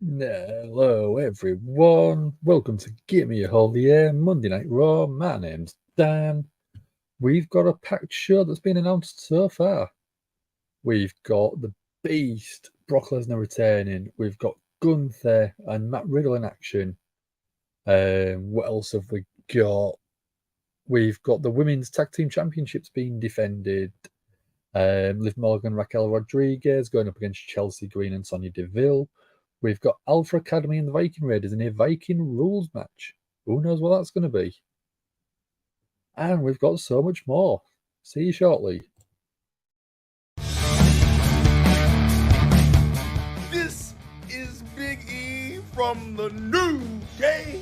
Hello everyone, welcome to Give Me a Hold Here, Monday Night Raw. My name's Dan. We've got a packed show that's been announced so far. We've got the Beast, Brock Lesnar returning. We've got Gunther and Matt Riddle in action. What else have we got? We've got the Women's Tag Team Championships being defended. Liv Morgan, Raquel Rodriguez going up against Chelsea Green and Sonya Deville. We've got Alpha Academy and the Viking Raiders in a Viking Rules match. Who knows what that's going to be? And we've got so much more. See you shortly. This is Big E from the new day.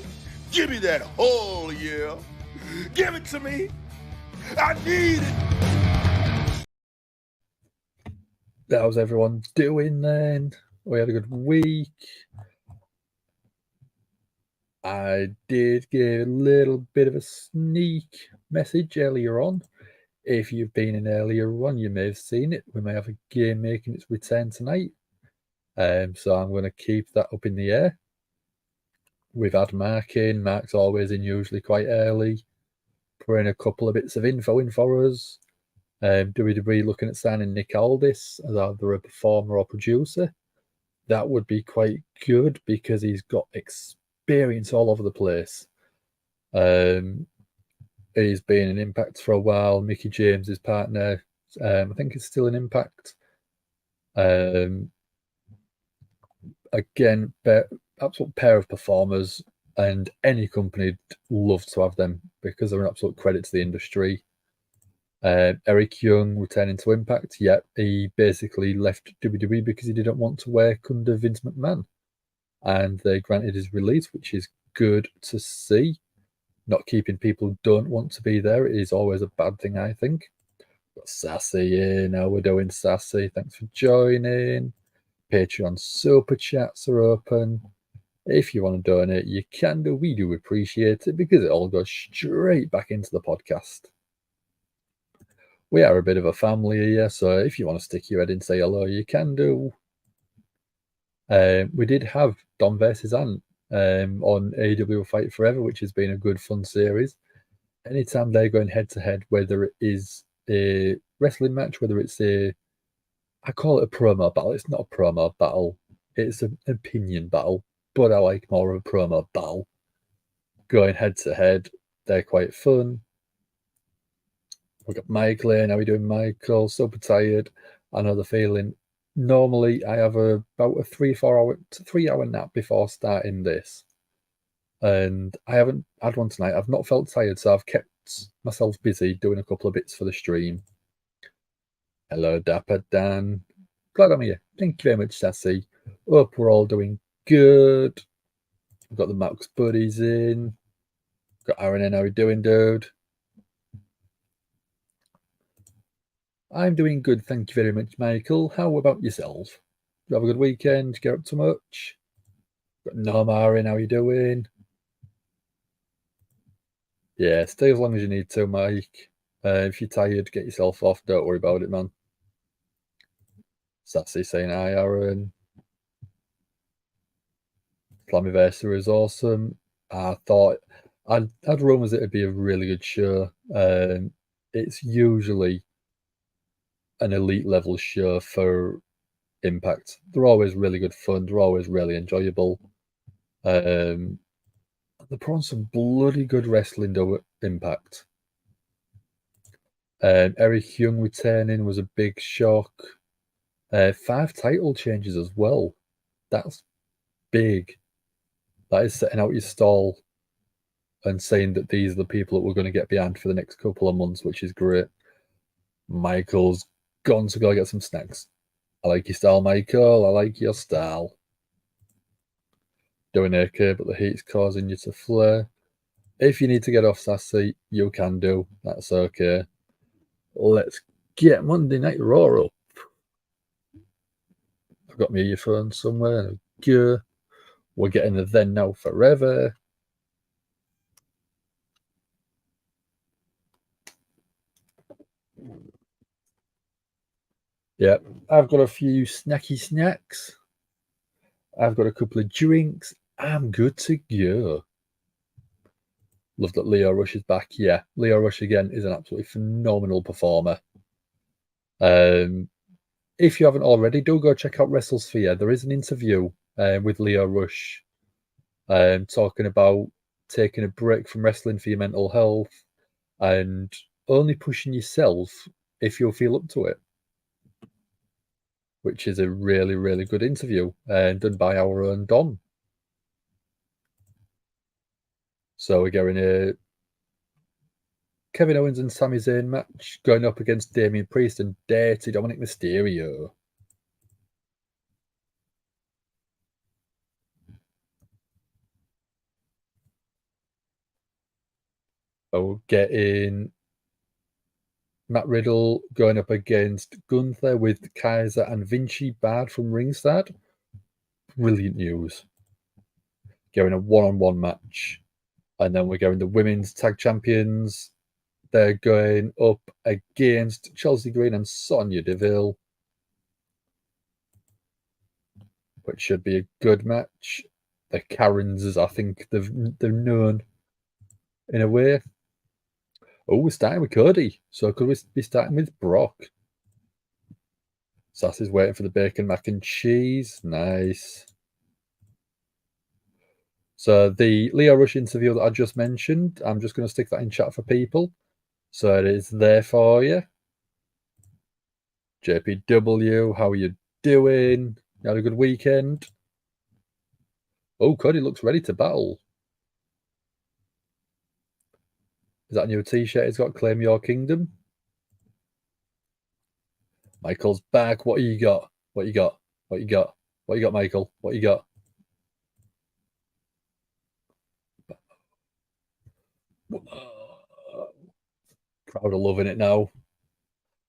Give me that whole yeah. Give it to me. I need it. How's everyone doing then? We had a good week. I did give a little bit of a sneak message earlier on. If you've been in earlier on, you may have seen it. We may have a game making its return tonight. So I'm going to keep that up in the air. We've had Mark in. Mark's always in, usually quite early, putting a couple of bits of info in for us. WWE looking at signing Nick Aldis as either a performer or producer. That would be quite good because he's got experience all over the place. He's been an Impact for a while. Mickie James, his partner, I think is still an Impact. Again, absolute pair of performers, and any company loves to have them because they're an absolute credit to the industry. Eric Young returning to Impact. Yep, he basically left WWE because he didn't want to work under Vince McMahon, and they granted his release, which is good to see. Not keeping people who don't want to be there is always a bad thing, I think. Got Sassy in. How we're doing, Sassy? Thanks for joining. Patreon super chats are open. If you want to donate, you can do. We do appreciate it because it all goes straight back into the podcast. We are a bit of a family here, so if you want to stick your head in and say hello, you can do. We did have Dom versus Ant on AEW Fight Forever, which has been a good, fun series. Anytime they're going head-to-head, whether it is a wrestling match, whether it's I call it a promo battle. It's not a promo battle. It's an opinion battle, but I like more of a promo battle. Going head-to-head, they're quite fun. We've got Michael here. How are we doing, Michael? Super tired. I know the feeling. Normally, I have about a 3-4 hour nap before starting this. And I haven't had one tonight. I've not felt tired, so I've kept myself busy doing a couple of bits for the stream. Hello, Dapper Dan. Glad I'm here. Thank you very much, Sassy. Hope we're all doing good. We've got the Max buddies in. Got Aaron in. How are you doing, dude? I'm doing good, thank you very much, Michael. How about yourself? You have a good weekend? Get up to much? Got Nomar in, how you doing? Yeah, stay as long as you need to, Mike. If you're tired, get yourself off. Don't worry about it, man. Sassy saying hi, Aaron. Slammiversary is awesome. I thought I'd rumours it'd be a really good show. It's usually an elite level show for Impact. They're always really good fun. They're always really enjoyable. They're putting some bloody good wrestling to Impact. Eric Young returning was a big shock. 5 title changes as well. That's big. That is setting out your stall and saying that these are the people that we're going to get behind for the next couple of months, which is great. Michael's gone to go get some snacks. I like your style, Michael. I like your style. Doing okay, but the heat's causing you to flare. If you need to get off Sassy, you can do. That's okay. Let's get Monday Night Raw up. I've got my earphones somewhere. Good. We're getting the Then Now Forever. Yep, I've got a few snacky snacks. I've got a couple of drinks. I'm good to go. Love that Lio Rush is back. Yeah, Lio Rush again is an absolutely phenomenal performer. If you haven't already, do go check out WrestleSphere. There is an interview with Lio Rush talking about taking a break from wrestling for your mental health and only pushing yourself if you'll feel up to it, which is a really, really good interview done by our own Don. So we're getting a Kevin Owens and Sami Zayn match going up against Damien Priest and Dirty Dominic Mysterio. So getting Matt Riddle going up against Gunther with Kaiser and Vinci Bard from ringside. Brilliant news. Getting a one-on-one match. And then we're getting the women's tag champions. They're going up against Chelsea Green and Sonya Deville, which should be a good match. The Karens, I think they're known in a way. Oh, we're starting with Cody. So could we be starting with Brock? Sassy's waiting for the bacon mac and cheese. Nice. So the Lio Rush interview that I just mentioned, I'm just going to stick that in chat for people. So it is there for you. JPW, how are you doing? You had a good weekend? Oh, Cody looks ready to battle. Is that a new t-shirt he's got? Claim Your Kingdom? Michael's back. What you got? What you got? What you got? What you got, Michael? What you got? Crowd are loving it now.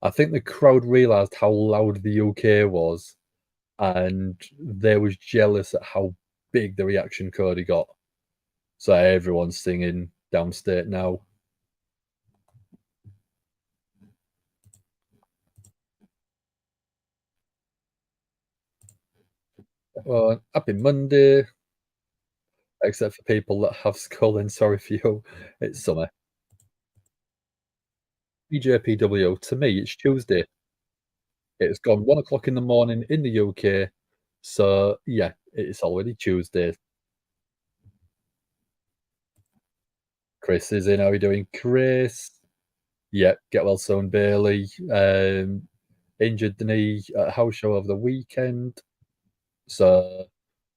I think the crowd realised how loud the UK was, and they was jealous at how big the reaction Cody got. So everyone's singing downstate now. Well, happy Monday. Except for people that have skull and sorry for you. It's summer. BJPW, to me, it's Tuesday. It's gone 1 o'clock in the morning in the UK. So, yeah, it's already Tuesday. Chris is in. How are you doing, Chris? Yeah, get well soon, Bailey. Injured the knee at a house show over the weekend. So,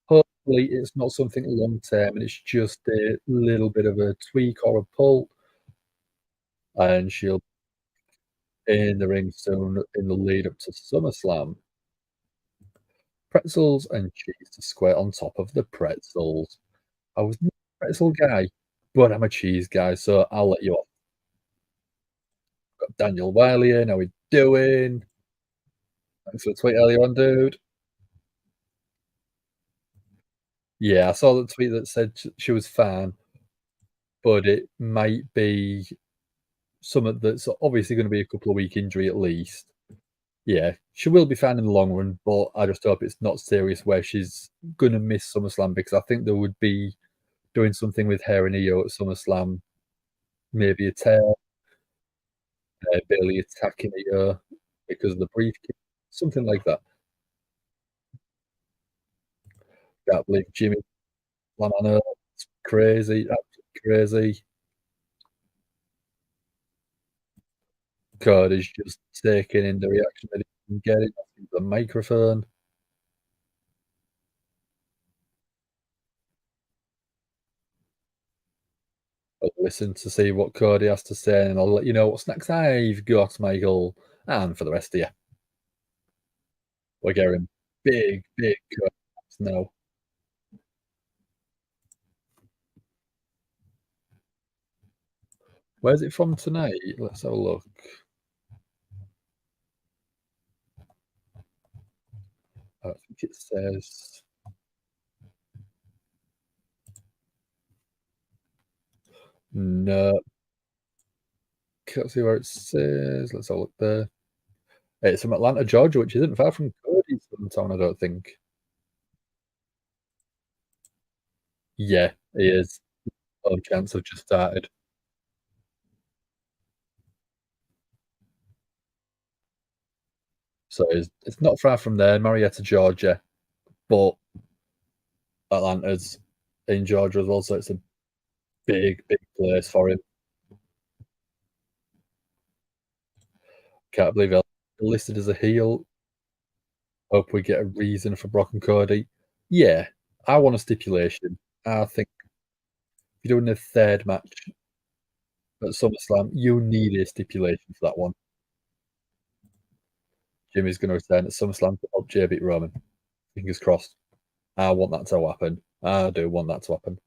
hopefully, it's not something long term and it's just a little bit of a tweak or a pull. And she'll be in the ring soon in the lead up to SummerSlam. Pretzels and cheese to square on top of the pretzels. I was not a pretzel guy, but I'm a cheese guy, so I'll let you off. Got Daniel Wiley in. How we doing? Thanks for the tweet earlier on, dude. Yeah, I saw the tweet that said she was fine, but it might be something that's obviously going to be a couple of week injury at least. Yeah, she will be fine in the long run, but I just hope it's not serious where she's going to miss SummerSlam because I think there would be doing something with her and Io at SummerSlam, maybe a tear, Bailey attacking Io because of the briefcase, something like that. Can't believe Jimmy Slam on her. It's crazy, absolutely crazy. God is just taking in the reaction that he can get it off the microphone. I'll listen to see what Cody has to say, and I'll let you know what snacks I've got, Michael. And for the rest of you, we're getting big, big cuts now. Where's it from tonight? Let's have a look. I think it says. No. Can't see where it says. Let's have a look there. It's from Atlanta, Georgia, which isn't far from Cody's hometown, I don't think. Yeah, he is. Oh, chance have just started. So it's not far from there, Marietta, Georgia, but Atlanta's in Georgia as well, so it's a big, big place for him. Can't believe he's listed as a heel. Hope we get a reason for Brock and Cody. Yeah, I want a stipulation. I think if you're doing a third match at SummerSlam, you need a stipulation for that one. Jimmy's going to return at SummerSlam to help Jay beat Roman. Fingers crossed. I want that to happen. I do want that to happen.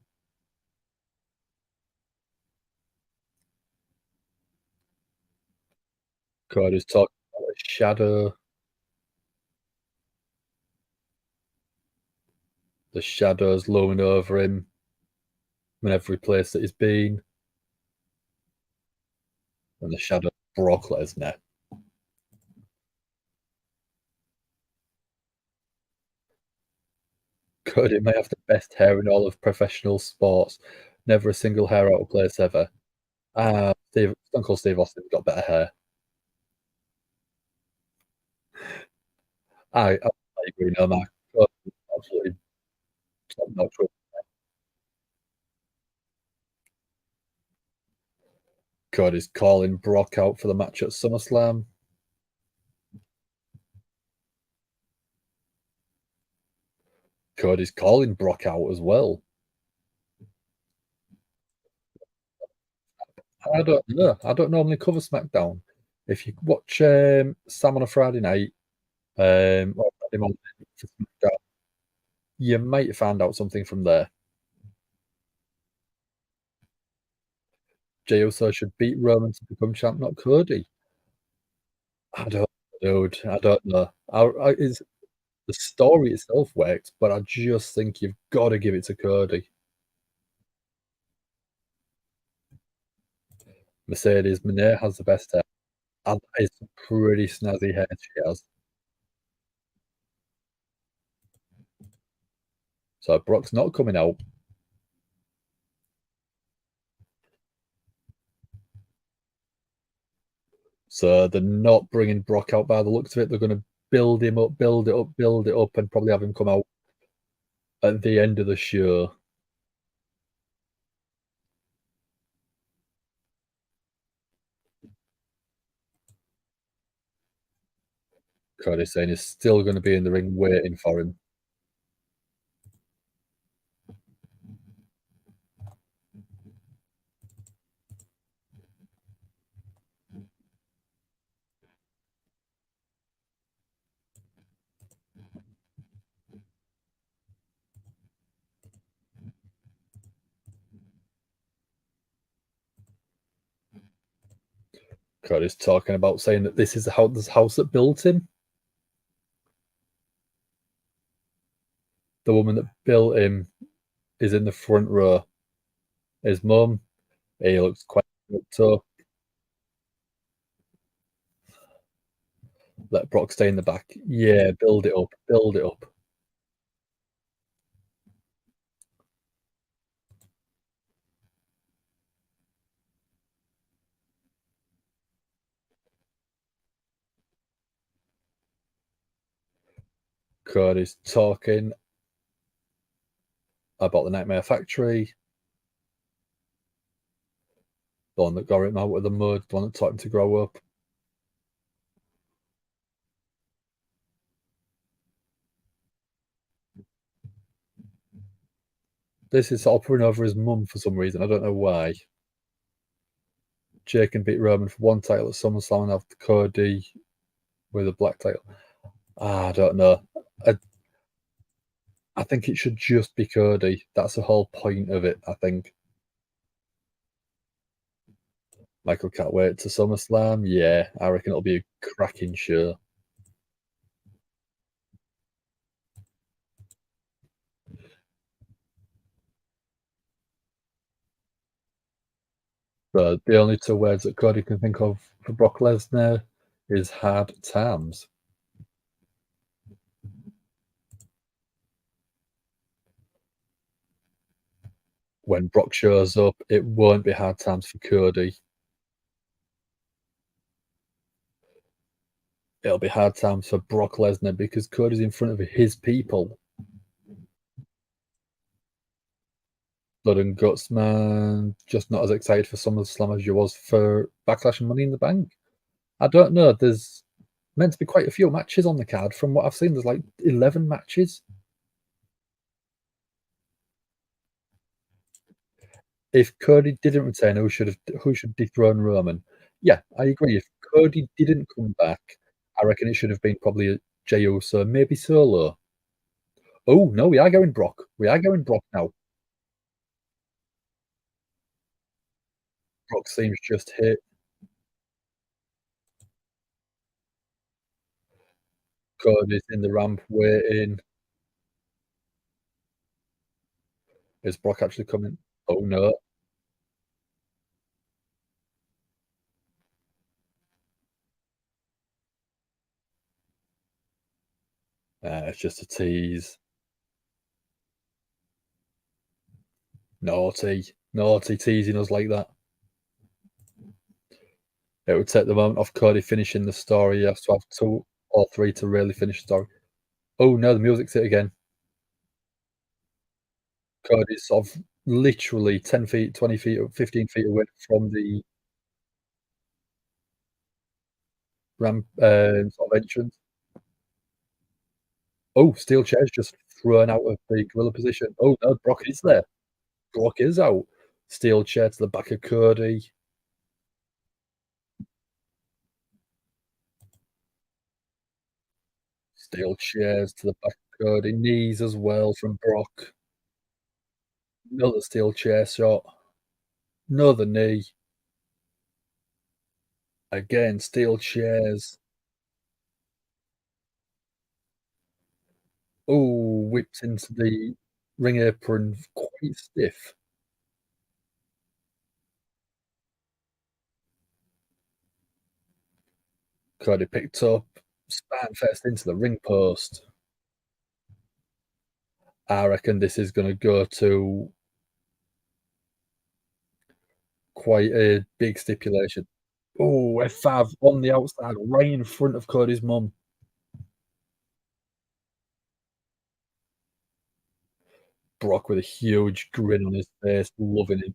Cody's talking about a shadow. The shadows looming over him in every place that he's been. And the shadow of Brock Lesnar. Cody may have the best hair in all of professional sports. Never a single hair out of place ever. Stone Cold Steve Austin's got better hair. I agree, no, Mark. Absolutely top-notch. Cody's calling Brock out for the match at SummerSlam. Cody's calling Brock out as well. I don't know. I don't normally cover SmackDown. If you watch Sam on a Friday night, or Friday morning for SmackDown, you might find out something from there. Jey Uso should beat Roman to become champ, not Cody. I don't know, dude. I don't know. The story itself works, but I just think you've got to give it to Cody. Mercedes Moné has the best hair. And it's pretty snazzy hair she has. So Brock's not coming out. So they're not bringing Brock out by the looks of it. They're going to build him up, build it up, build it up, and probably have him come out at the end of the show. Cody saying he's still going to be in the ring waiting for him. Cody's talking about saying that this is the house that built him. The woman that built him is in the front row. His mum, he looks quite tough. Let Brock stay in the back. Yeah, build it up, build it up. Cody's talking about the Nightmare Factory. The one that got him out of the mud, the one that taught him to grow up. This is sort of putting over his mum for some reason. I don't know why. Jay can beat Roman for one title at SummerSlam and have Cody with a black title. I don't know. I think it should just be Cody. That's the whole point of it, I think. Michael can't wait to SummerSlam. Yeah, I reckon it'll be a cracking show. But the only two words that Cody can think of for Brock Lesnar is hard times. When Brock shows up, it won't be hard times for Cody. It'll be hard times for Brock Lesnar because Cody's in front of his people. Blood and Guts, man, just not as excited for SummerSlam as you was for Backlash and Money in the Bank. I don't know. There's meant to be quite a few matches on the card. From what I've seen, there's like 11 matches. If Cody didn't retain, who should dethrone Roman? Yeah, I agree. If Cody didn't come back, I reckon it should have been probably a Jey Uso, maybe Solo. Oh no, we are going Brock. We are going Brock now. Brock seems just hit. Cody's in the ramp waiting. Is Brock actually coming? Oh no. It's just a tease. Naughty. Naughty teasing us like that. It would take the moment off Cody finishing the story. You have to have two or three to really finish the story. Oh no, the music's hit again. Cody's sort of literally 10 feet, 20 feet, 15 feet away from the ramp sort of entrance. Oh, steel chair's just thrown out of the gorilla position. Oh no, Brock is there. Brock is out. Steel chair to the back of Cody. Steel chairs to the back of Cody. Knees as well from Brock. Another steel chair shot. Another knee. Again, steel chairs. Oh, whipped into the ring apron, quite stiff. Cody picked up, span first into the ring post. I reckon this is going to go to quite a big stipulation. Oh, F5 on the outside, right in front of Cody's mum. Brock with a huge grin on his face, loving it.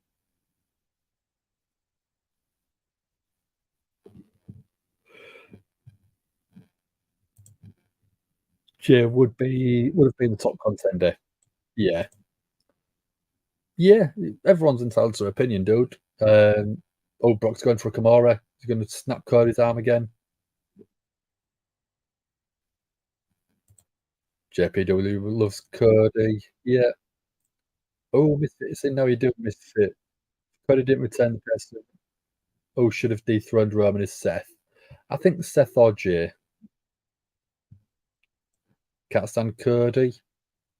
Jay would have been the top contender. Yeah. Yeah, everyone's entitled to their opinion, dude. Oh, Brock's going for a Kimura. He's going to snap Cody's arm again. JPW loves Cody. Yeah. Oh, Misfit. See, now you do Misfit. Cody didn't return the person. Oh, should have dethroned Roman is Seth. I think Seth or Jay. Can't stand Cody.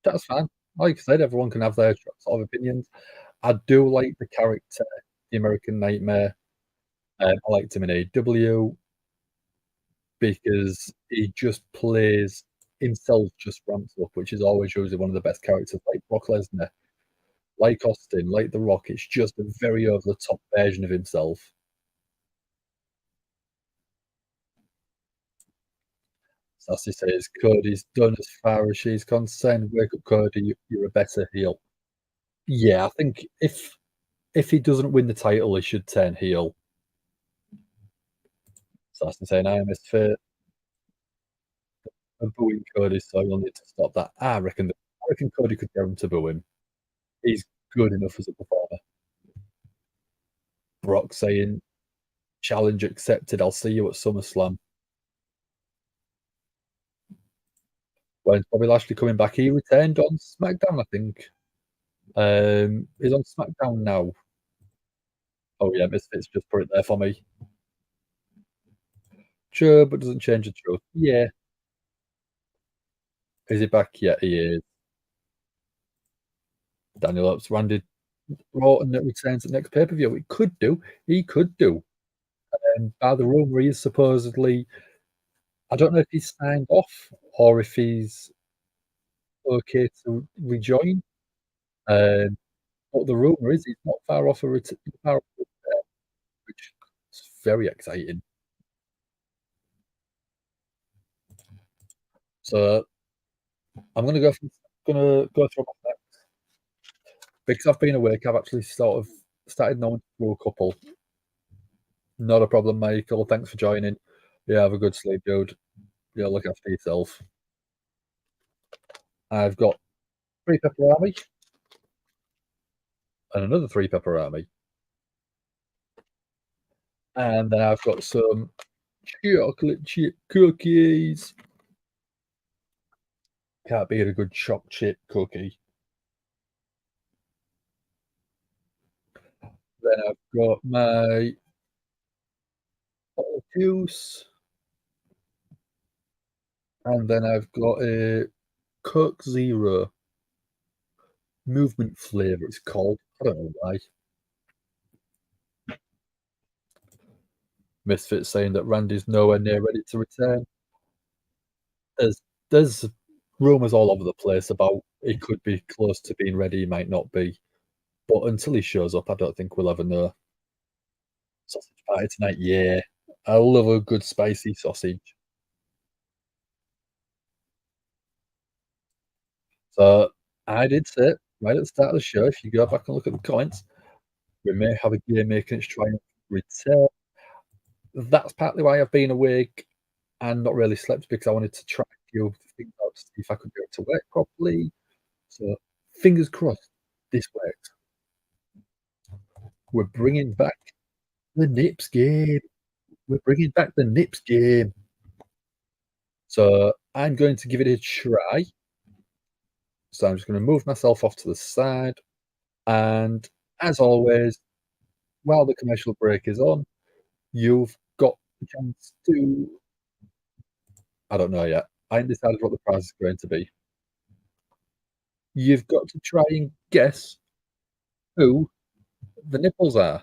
That's fine. Like I said, everyone can have their sort of opinions. I do like the character, the American Nightmare. I liked him in AEW because he just plays himself, just ramps up, which is always usually one of the best characters, like Brock Lesnar, like Austin, like The Rock. It's just a very over the top version of himself. Sassy says Cody's done as far as she's concerned. Wake up, Cody. You're a better heel. Yeah, I think if he doesn't win the title, he should turn heel. Sassy saying I am his fit. And booing Cody, so you'll need to stop that. I reckon Cody could get him to boo him. He's good enough as a performer. Brock saying, challenge accepted. I'll see you at SummerSlam. When's Bobby Lashley coming back? He returned on SmackDown, I think. He's on SmackDown now. Oh yeah, Misfits just put it there for me. Sure, but doesn't change the truth. Yeah. Is he back? Yeah, he is. Daniel Oaks, Randy Orton that returns at next pay-per-view. It could do. He could do. And by the rumor, he is supposedly, I don't know if he's signed off or if he's okay to rejoin. Um, But the rumor is he's not far off far off a return, which is very exciting. So I'm gonna go through my facts. Because I've been awake, I've actually sort of started knowing through a couple. Not a problem, Michael. Thanks for joining. Yeah, have a good sleep, dude. Yeah, look after yourself. I've got 3 pepperami and another 3 pepperami. And then I've got some chocolate chip cookies. Can't beat a good choc chip cookie. Then I've got my bottle of juice. And then I've got a Coke Zero movement flavour, it's called. I don't know why. Misfit saying that Randy's nowhere near ready to return. There's rumours all over the place about he could be close to being ready, he might not be. But until he shows up, I don't think we'll ever know. Sausage party tonight, yeah. I love a good spicy sausage. So I did say right at the start of the show, if you go back and look at the comments, we may have a game making its triumph return. That's partly why I've been awake and not really slept, because I wanted to try a few things out to see if I could get it to work properly. So fingers crossed this works. We're bringing back the Nips game. We're bringing back the Nips game. So I'm going to give it a try. So I'm just going to move myself off to the side. And as always, while the commercial break is on, you've got the chance to. I don't know yet. I haven't decided what the prize is going to be. You've got to try and guess who the nipples are.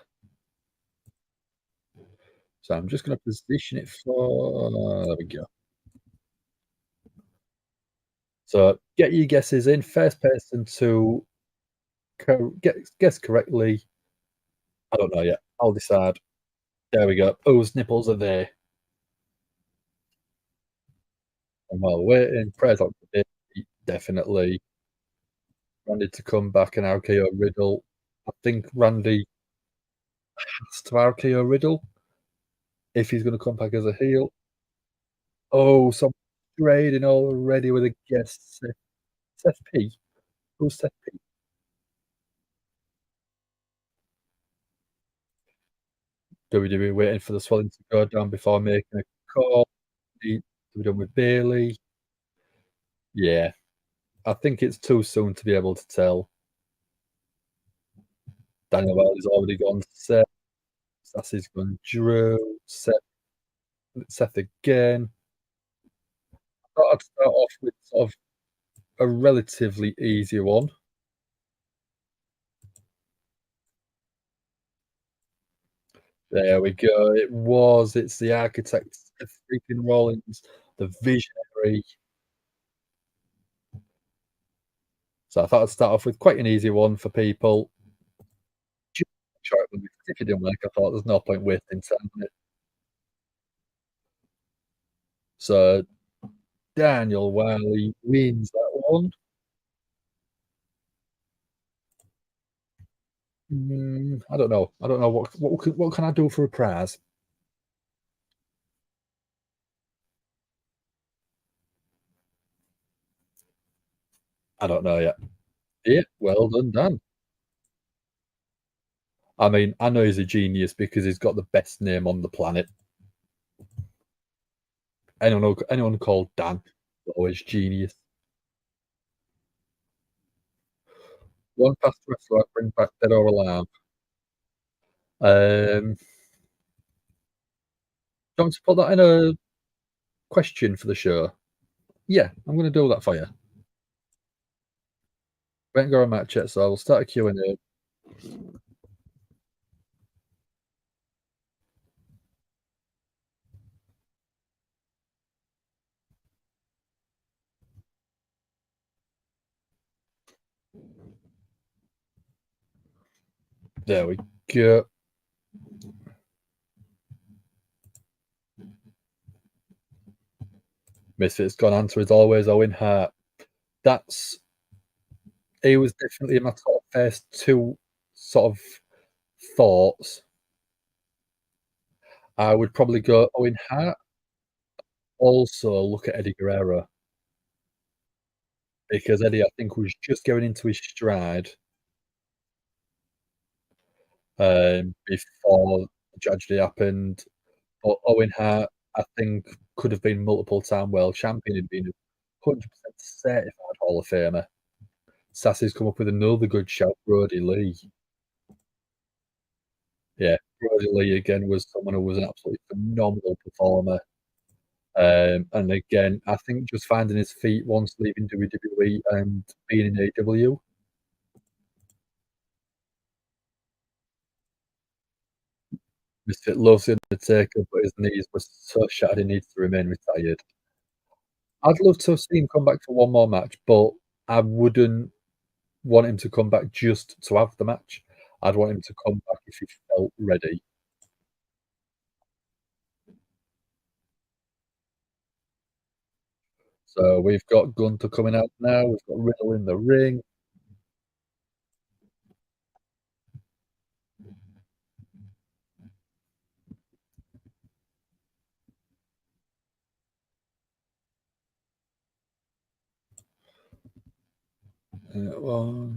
So I'm just going to position it for. There we go. So get your guesses in. First person to guess correctly. I don't know yet. I'll decide. There we go. Whose nipples are there? And while we're waiting, prayers up for definitely. Randy to come back and RKO Riddle. I think Randy has to RKO Riddle if he's going to come back as a heel. Oh, some trading already with a guest. Seth P. Who's Seth P? WWE waiting for the swelling to go down before making a call. To be done with Bailey. Yeah, I think it's too soon to be able to tell. Daniel Wilder's already gone. Seth. Sassy's gone. Drew. Seth again. I thought I'd start off with sort of a relatively easy one. There we go. It's the architect, Seth freaking Rollins, the visionary. So I thought I'd start off with quite an easy one for people. If it didn't work, I thought there's no point wasting time on it. So Daniel Wiley wins that one. I don't know. I don't know what can I do for a prize. I don't know yet. Yeah, well done, Dan. I mean, I know he's a genius because he's got the best name on the planet. Anyone called Dan is always genius. One fast wrestler bring back Dead or Alive. Do you want to put that in a question for the show? Yeah, I'm going to do that for you. We ain't got a match yet, so I'll start a Q&A. There we go. Misfits gone answer as always, Owen Hart. He was definitely in my top first two sort of thoughts. I would probably go Owen Hart. Also, look at Eddie Guerrero because Eddie, I think, was just going into his stride before the tragedy happened. But Owen Hart, I think, could have been multiple time world champion. He'd been a 100% certified Hall of Famer. Sassy's come up with another good shout, Brody Lee. Yeah, Brody Lee again was someone who was an absolutely phenomenal performer. And again, I think just finding his feet once leaving WWE and being in AEW. Misfit loves the Undertaker, but his knees were so shattered he needs to remain retired. I'd love to see him come back for one more match, but I wouldn't want him to come back just to have the match. I'd want him to come back if he felt ready. So we've got Gunther coming out now. We've got Riddle in the ring.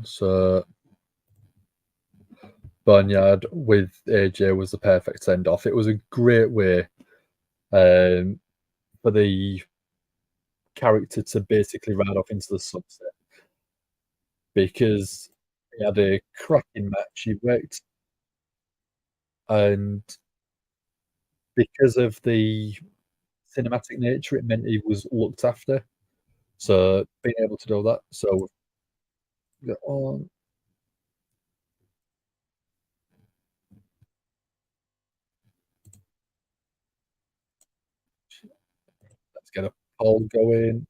So Barnyard with AJ was the perfect send off. It was a great way for the character to basically ride off into the sunset because he had a cracking match. He worked, and because of the cinematic nature, it meant he was looked after. So being able to do that, so get on. Let's get a poll going.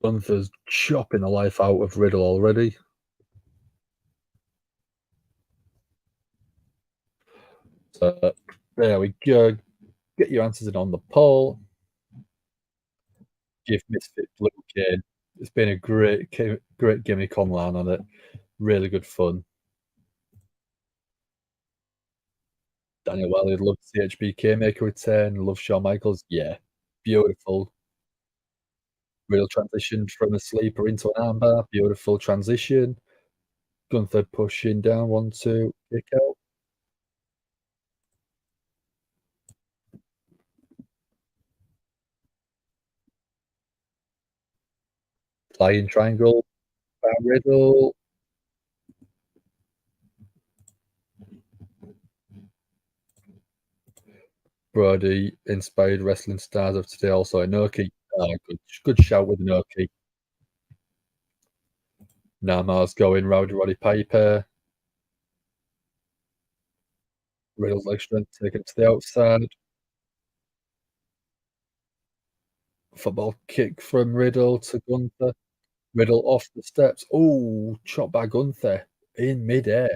Gunther's chopping the life out of Riddle already. So there we go. Get your answers in on the poll. Give Misfit Blue Cane. It's been a great gimmick online on it. Really good fun. Daniel Wally loved CHBK make a return. Love Shawn Michaels. Yeah, beautiful. Riddle transitioned from a sleeper into an armbar. Beautiful transition. Gunther pushing down 1-2 kick out. Flying triangle by Riddle. Brody inspired wrestling stars of today. Also Inoki. Good shout with Inoki. Nama's going. Rowdy Roddy Piper. Riddle's leg strength taken to the outside. Football kick from Riddle to Gunther. Riddle off the steps. Oh, chop by Gunther in midair.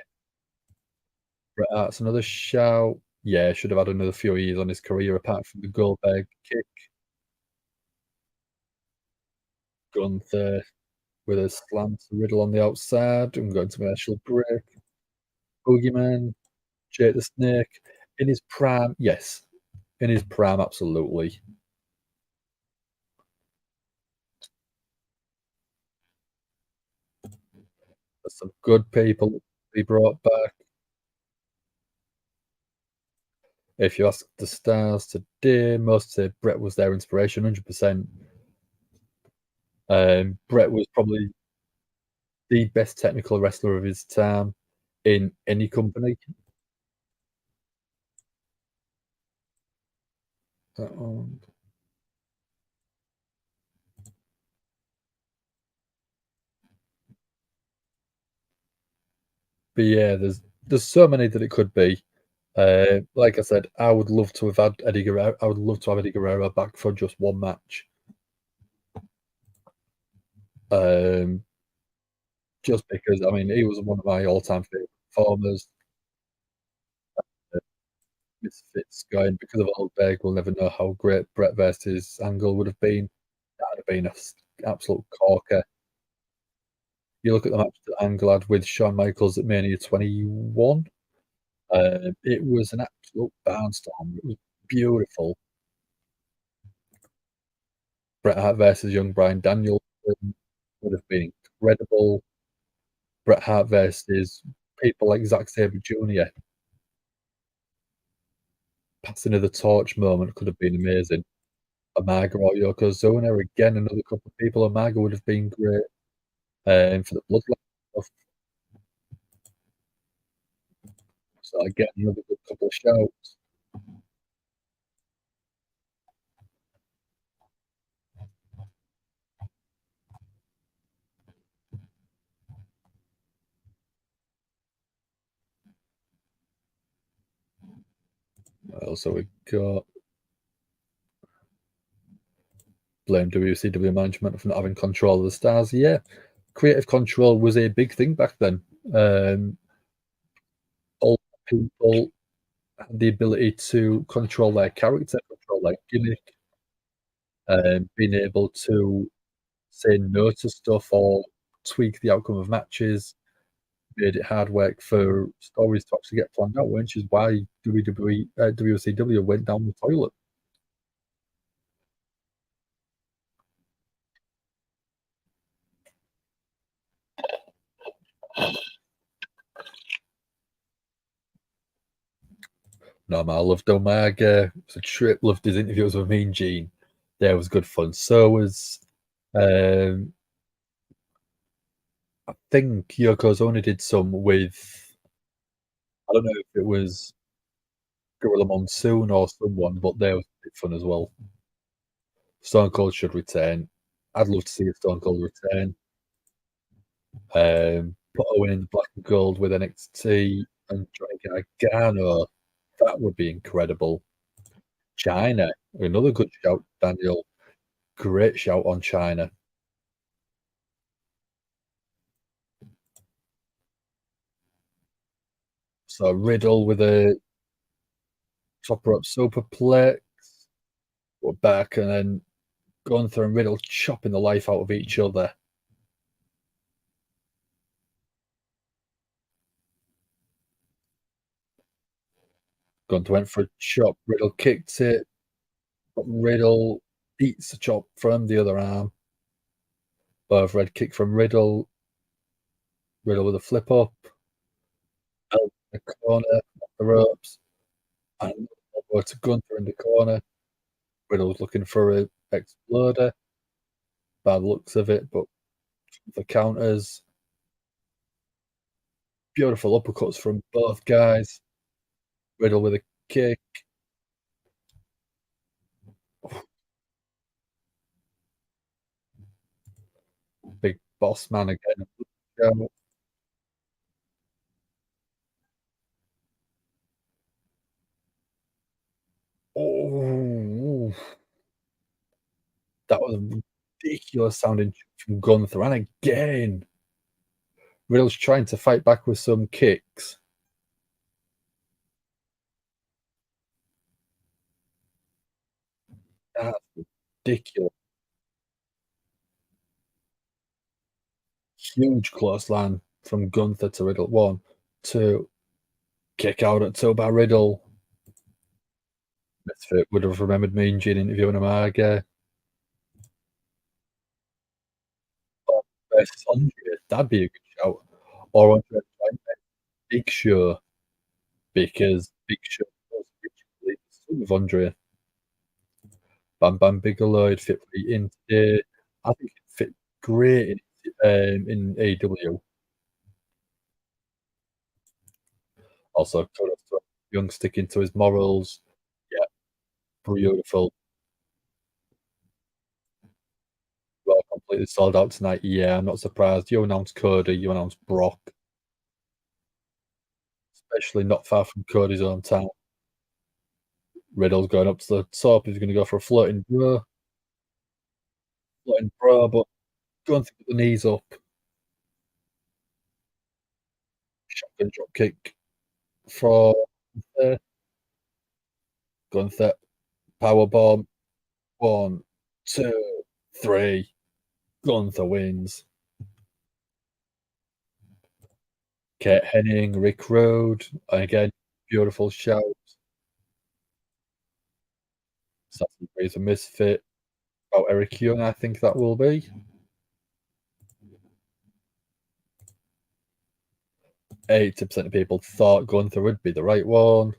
Bret Hart's another shout. Yeah, should have had another few years on his career apart from the Goldberg kick. Gunther with a slam to Riddle on the outside. I'm going to commercial break. Boogeyman, Jake the Snake. In his prime, yes. In his prime, absolutely. There's some good people to be brought back. If you ask the stars today, most say Bret was their inspiration, 100%. Bret was probably the best technical wrestler of his time in any company. But yeah, there's there's so many that it could be. Like I said, I would love to have had Eddie Guerrero. I would love to have Eddie Guerrero back for just one match. Just because, I mean, he was one of my all-time favorite performers. Uh, Misfits going because of Oldberg, we'll never know how great Brett versus Angle would have been. That would have been an absolute corker. You look at the match that Angle had with Shawn Michaels at Mania 21. It was an absolute barnstorm. It was beautiful. Bret Hart versus young Bryan Danielson would have been incredible. Bret Hart versus people like Zack Sabre Jr. Passing of the torch moment could have been amazing. Umaga or Yokozuna, again, another couple of people. Umaga would have been great for the bloodline stuff. So again, another good couple of shouts. Also, we got blame WCW management for not having control of the stars. Yeah, creative control was a big thing back then. All people had the ability to control their character, control their gimmick, being able to say no to stuff or tweak the outcome of matches. Made it hard work for stories to actually get planned out, which is why WCW went down the toilet. No, man, I loved Omega. It was a trip. Loved his interviews with Mean Gene. There was good fun. So was um, I think Yokozuna did some with, I don't know if it was Gorilla Monsoon or someone, but they was a bit fun as well. Stone Cold should return. I'd love to see a Stone Cold return. Put Owen in the black and gold with NXT and Johnny Gargano. That would be incredible. China, another good shout, Daniel. Great shout on China. So Riddle with a top rope superplex. We're back, and then Gunther and Riddle chopping the life out of each other. Gunther went for a chop. Riddle kicked it, but Riddle eats the chop from the other arm. Overhead kick from Riddle. Riddle with a flip up. Out in the corner, off the ropes. And over to Gunther in the corner. Riddle's looking for a exploder. Bad looks of it, but the counters. Beautiful uppercuts from both guys. Riddle with a kick. Big boss man again. Oh, that was a ridiculous sounding from Gunther. And again, Riddle's trying to fight back with some kicks. That's ridiculous. Huge clothesline from Gunther to Riddle. One, two, kick out at toe by Riddle. Misfit would have remembered Mean Gene interviewing Umaga. Versus Andre. That'd be a good shout. Or Andre Big Show, because Big Show was originally the son of Andre. Bam Bam Bigelow, it'd fit right in today. I think it fit great in AEW. Also, kudos to Young sticking to his morals. Yeah, beautiful. Well, completely sold out tonight. Yeah, I'm not surprised. You announced Cody, you announced Brock. especially not far from Cody's own town. Riddle's going up to the top. He's going to go for a floating bro, but going to put the knees up. Shotgun drop kick for Gunther. Powerbomb. 1, 2, 3. Gunther wins. Kate Henning, Rick Road. Again, beautiful shout. Sassy Breeze a misfit. Oh, Eric Young, I think that will be. 80% of people thought Gunther would be the right one.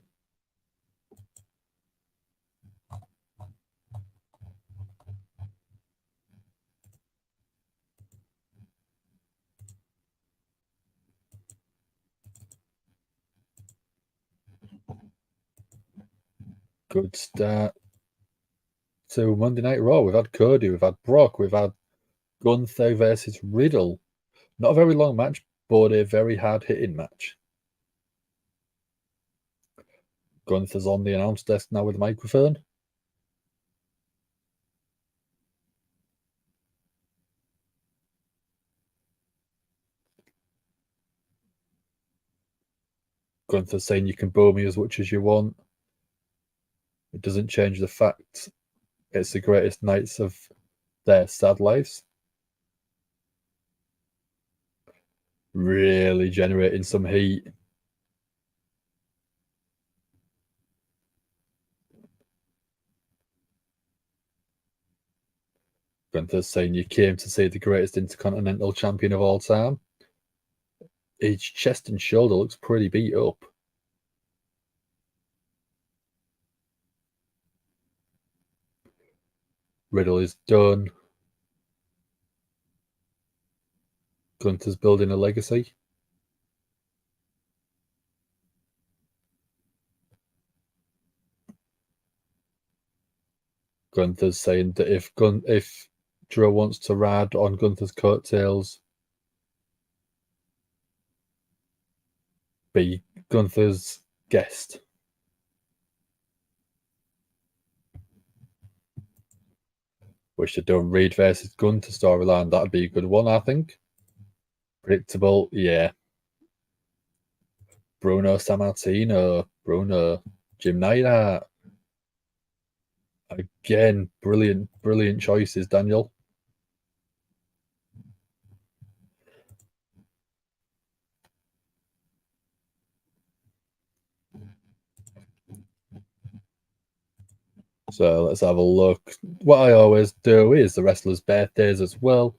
Good start to Monday Night Raw. We've had Cody, we've had Brock, we've had Gunther versus Riddle. Not a very long match, but a very hard-hitting match. Gunther's on the announce desk now with a microphone. Gunther's saying you can boo me as much as you want. It doesn't change the fact it's the greatest nights of their sad lives. Really generating some heat. Gunther's saying you came to see the greatest Intercontinental Champion of all time. His chest and shoulder looks pretty beat up. Riddle is done. Gunther's building a legacy. Gunther's saying that if Drew wants to ride on Gunther's coattails, be Gunther's guest. We should do a Reed versus Gunther storyline. That'd be a good one, I think. Predictable, yeah. Bruno Sammartino, Jim Neidhart. Again, brilliant choices, Daniel. So let's have a look. What I always do is the wrestlers' birthdays as well.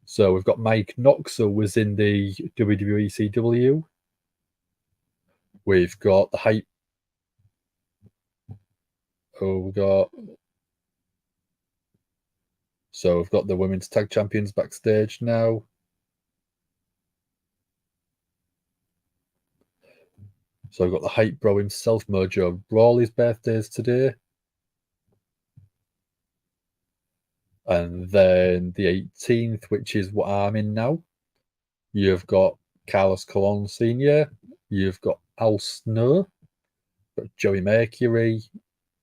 So we've got Mike Knox, who was in the WWE CW. We've got the Hype. We've got the women's tag champions backstage now. So we've got the Hype Bro himself, Mojo Rawley's birthday's today. And then the 18th, which is what I'm in now, you've got Carlos Colon Sr., you've got Al Snow, got Joey Mercury,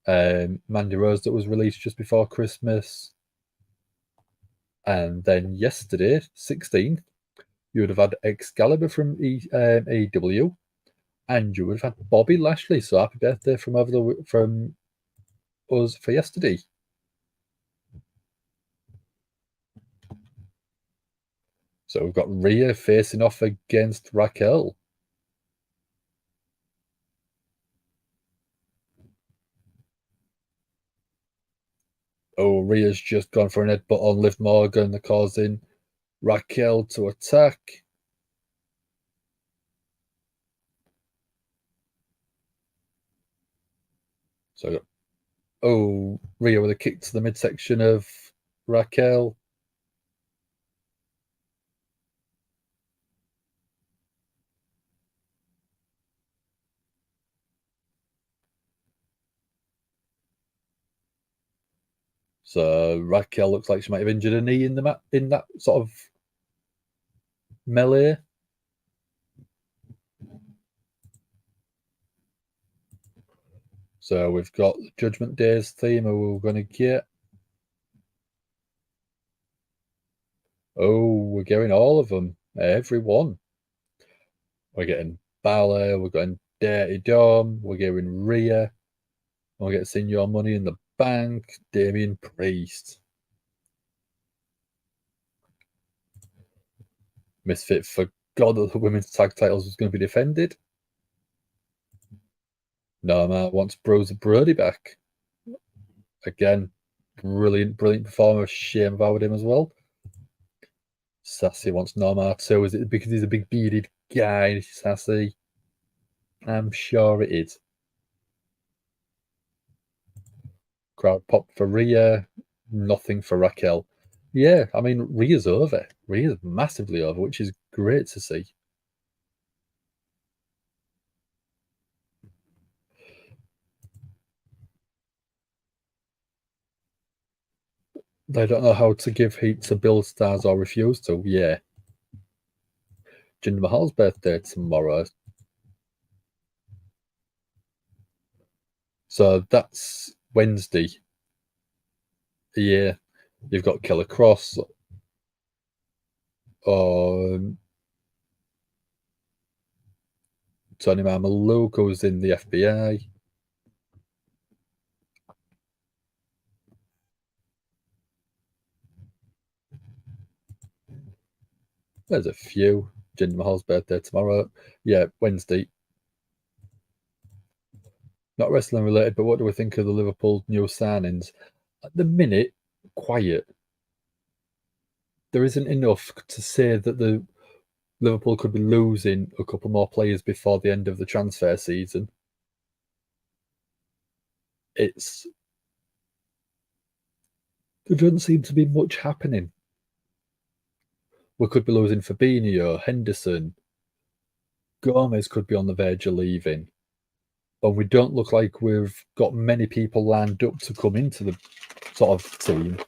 Mandy Rose that was released just before Christmas. And then yesterday, 16th, you would have had Excalibur from AEW, and you would have had Bobby Lashley. So happy birthday from us for yesterday. So we've got Rhea facing off against Raquel. Oh, Rhea's just gone for an headbutt on Liv Morgan, causing Raquel to attack. So, Rhea with a kick to the midsection of Raquel. So Raquel looks like she might have injured her knee in that sort of melee. So we've got the Judgment Days theme we're going to get. Oh, we're getting all of them. Every one. We're getting Balor, we're getting Dirty Dom, we're getting Rhea, we're getting Seńor Money in the Bank, Damien Priest. Misfit forgot that the women's tag titles was going to be defended. Norma wants Bros Brody back. Again, brilliant performer. Shame about him as well. Sassy wants Norma too. Is it because he's a big bearded guy, Sassy? I'm sure it is. Crowd pop for Rhea, nothing for Raquel. Yeah, I mean, Rhea's over. Rhea's massively over, which is great to see. They don't know how to give heat to build stars or refuse to. Yeah. Jinder Mahal's birthday tomorrow. So that's Wednesday. Yeah. You've got Killer Cross. Tony Mamalu goes in the FBI. There's a few. Jinder Mahal's birthday tomorrow. Yeah, Wednesday. Not wrestling related, but what do we think of the Liverpool new signings? At the minute, quiet. There isn't enough to say that the Liverpool could be losing a couple more players before the end of the transfer season. There doesn't seem to be much happening. We could be losing Fabinho, Henderson, Gomez could be on the verge of leaving. And we don't look like we've got many people lined up to come into the sort of team.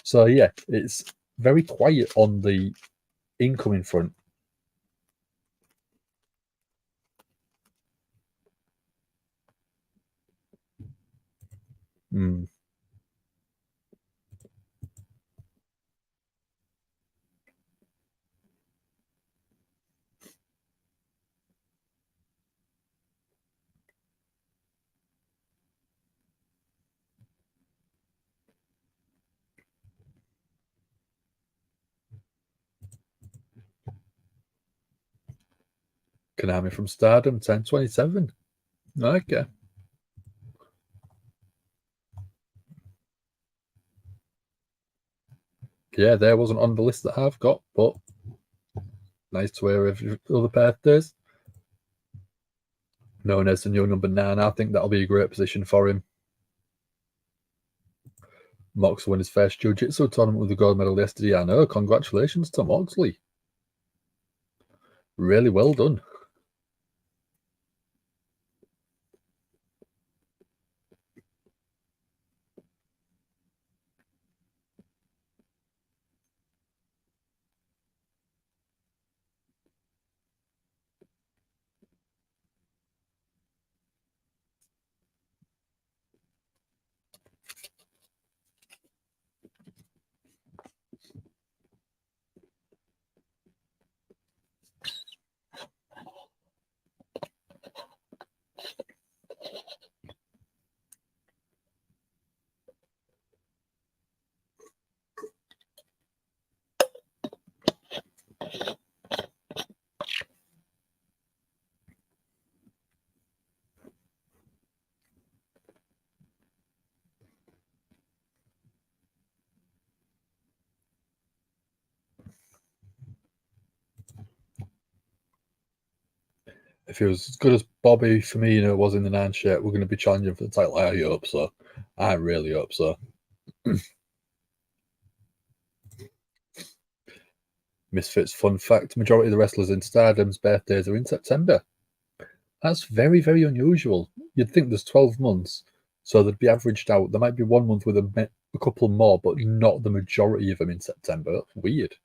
So, yeah, it's very quiet on the incoming front. Konami from Stardom, 1027. Okay. Yeah, there wasn't on the list that I've got, but nice to hear every other birthdays. Known as the new number 9, I think that'll be a great position for him. Mox won his first Jiu-Jitsu tournament with the gold medal yesterday. I know. Congratulations to Moxley. Really well done. If he was as good as Bobby Firmino was in the 9 shirt, we're going to be challenging for the title. I hope so. I really hope so. Misfits fun fact, majority of the wrestlers in Stardom's birthdays are in September. That's very, very unusual. You'd think there's 12 months, so they'd be averaged out. There might be 1 month with a couple more, but not the majority of them in September. That's weird.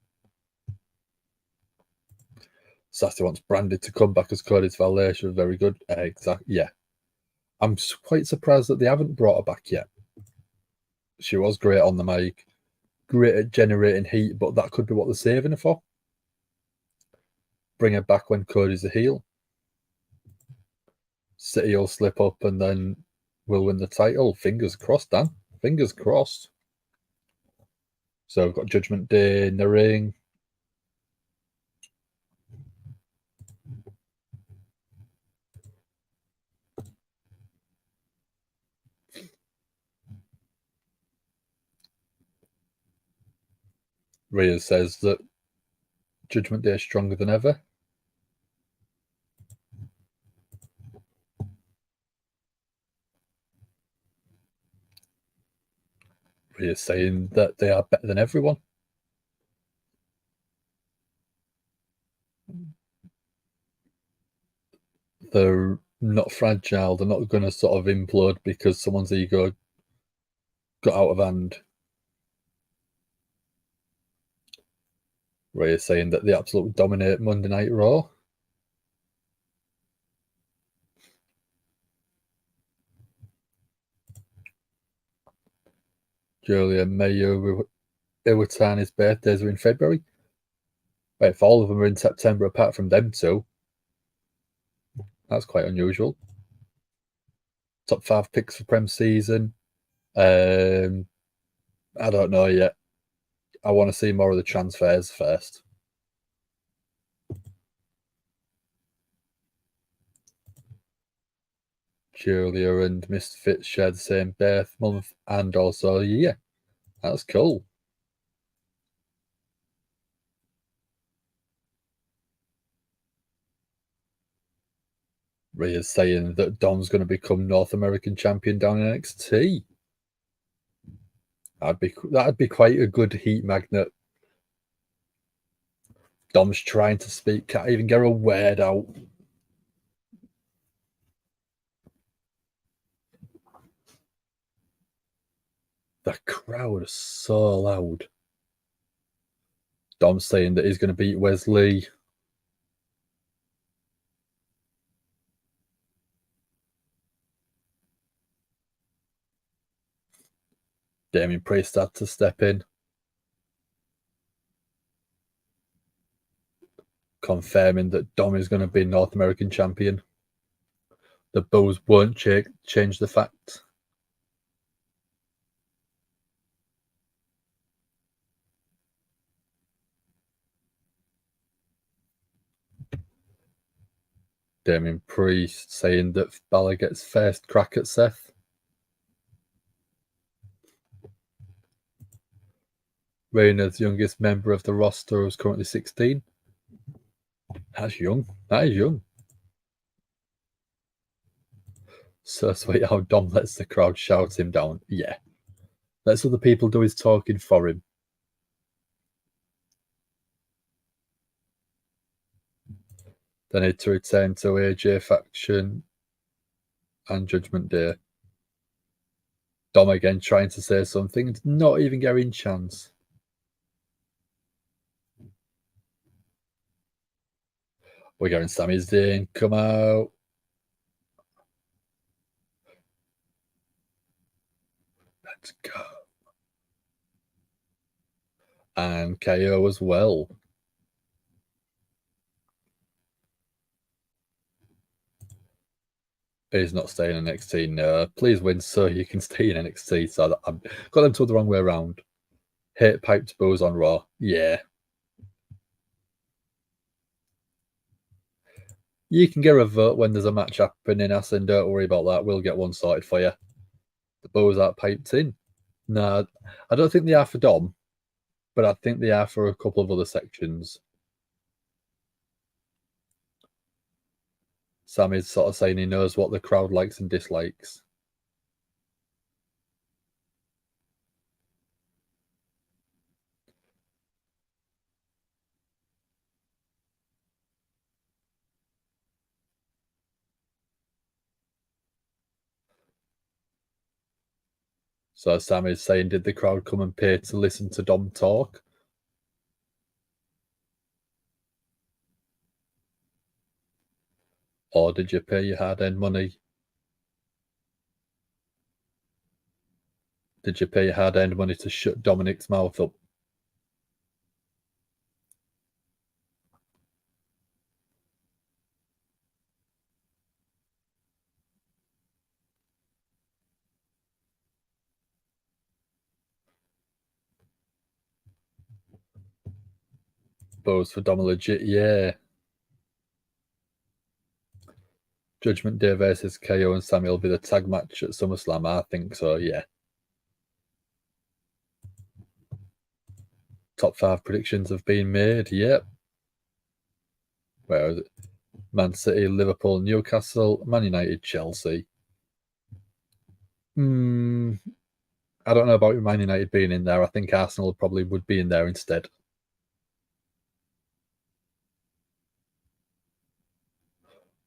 Sassy wants Brandy to come back as Cody's valet. She was very good. Exactly. Yeah. I'm quite surprised that they haven't brought her back yet. She was great on the mic, great at generating heat, but that could be what they're saving her for. Bring her back when Cody's a heel. City will slip up and then we'll win the title. Fingers crossed, Dan. Fingers crossed. So we've got Judgment Day in the ring. Rhea says that Judgment Day is stronger than ever. Rhea saying that they are better than everyone. They're not fragile. They're not going to sort of implode because someone's ego got out of hand. Rhea saying that they absolutely dominate Monday Night Raw. Julia Mayo Iwatani's birthdays are in February. Wait, if all of them are in September apart from them two, that's quite unusual. Top 5 picks for Prem season. I don't know yet. I want to see more of the transfers first. Julia and Misfits share the same birth month and also year. That's cool. Rhea's saying that Dom's going to become North American champion down in NXT. That'd be quite a good heat magnet. Dom's trying to speak, can't even get a word out. The crowd is so loud. Dom's saying that he's going to beat Wesley. Damien Priest had to step in, confirming that Dom is going to be North American champion. The boos won't change the fact. Damien Priest saying that Balor gets first crack at Seth. Reina's youngest member of the roster is currently 16. That's young. That is young. So sweet how Dom lets the crowd shout him down. Yeah. Lets other people do his talking for him. They need to return to AJ faction and Judgment Day. Dom again trying to say something, not even getting chance. We're getting Sami Zayn come out. Let's go. And KO as well. He's not staying in NXT. No, please win so you can stay in NXT. So I've got them told the wrong way around. Hate piped bows on Raw. Yeah. You can get a vote when there's a match happening, Assen. Don't worry about that. We'll get one sorted for you. The bows aren't piped in. No, I don't think they are for Dom, but I think they are for a couple of other sections. Sammy's sort of saying he knows what the crowd likes and dislikes. So Sammy's saying, did the crowd come and pay to listen to Dom talk? Or did you pay your hard-earned money? Did you pay your hard-earned money to shut Dominic's mouth up? Bows for Dom legit, yeah. Judgement Day versus KO and Sami will be the tag match at SummerSlam. I think so, yeah. Top 5 predictions have been made, yep. Where is it? Man City, Liverpool, Newcastle, Man United, Chelsea. I don't know about Man United being in there. I think Arsenal probably would be in there instead.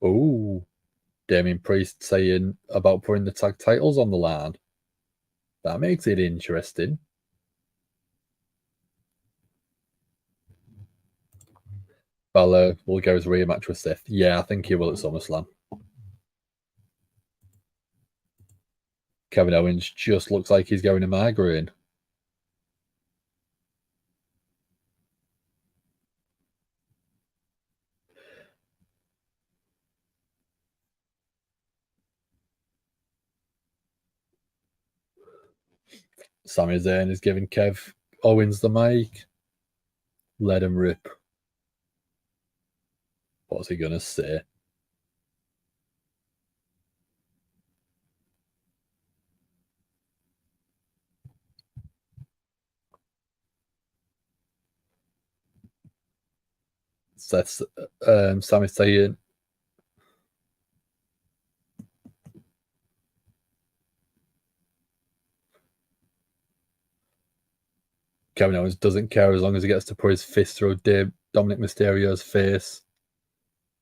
Oh, Damien Priest saying about putting the tag titles on the line. That makes it interesting. Balor will go his rematch with Seth. Yeah, I think he will at SummerSlam. Kevin Owens just looks like he's going a migraine. Sami Zayn is giving Kev Owens the mic. Let him rip. What's he going to say? Seth's, Sami saying, Kevin Owens doesn't care as long as he gets to put his fist through Dominic Mysterio's face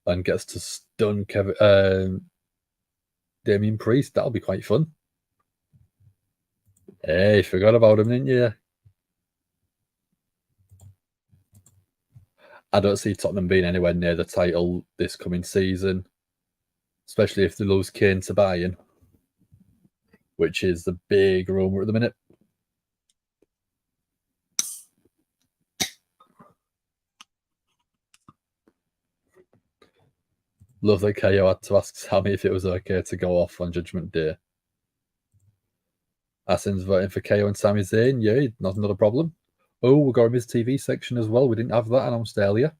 and gets to stun Damien Priest. That'll be quite fun. Hey, forgot about him, didn't you? I don't see Tottenham being anywhere near the title this coming season, especially if they lose Kane to Bayern, which is the big rumour at the minute. Love that KO had to ask Sami if it was okay to go off on Judgement Day. Asin's voting for KO and Sami Zayn. Yeah, not a problem. Oh, we've got a Miz TV section as well. We didn't have that announced earlier.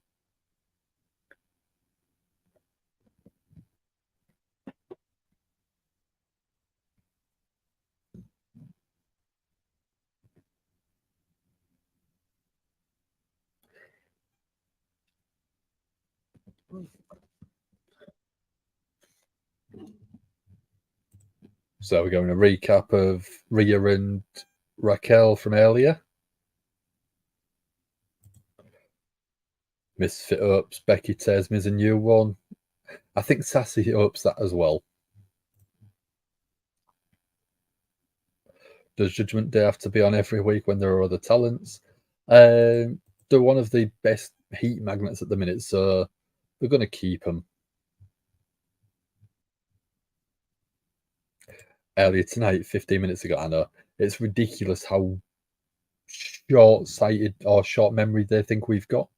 So we're going to recap of Rhea and Raquel from earlier. Misfit ups, Becky tears Miz a new one. I think Sassy ups that as well. Does Judgment Day have to be on every week when there are other talents? They're one of the best heat magnets at the minute, so they're going to keep them. Earlier tonight, 15 minutes ago, I know, it's ridiculous how short-sighted or short memory they think we've got.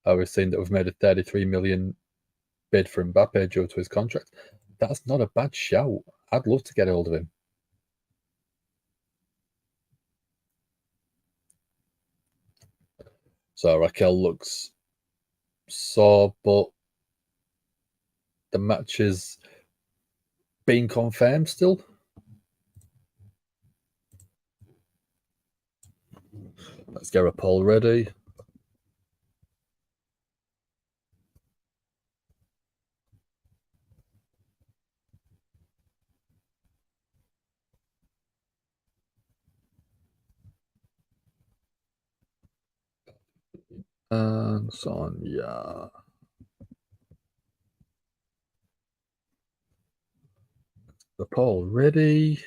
I was saying that we've made a 33 million bid for Mbappe due to his contract. That's not a bad shout. I'd love to get hold of him. So Raquel looks sore, but the match is being confirmed still. Let's get a poll ready. And Sonya. The poll ready.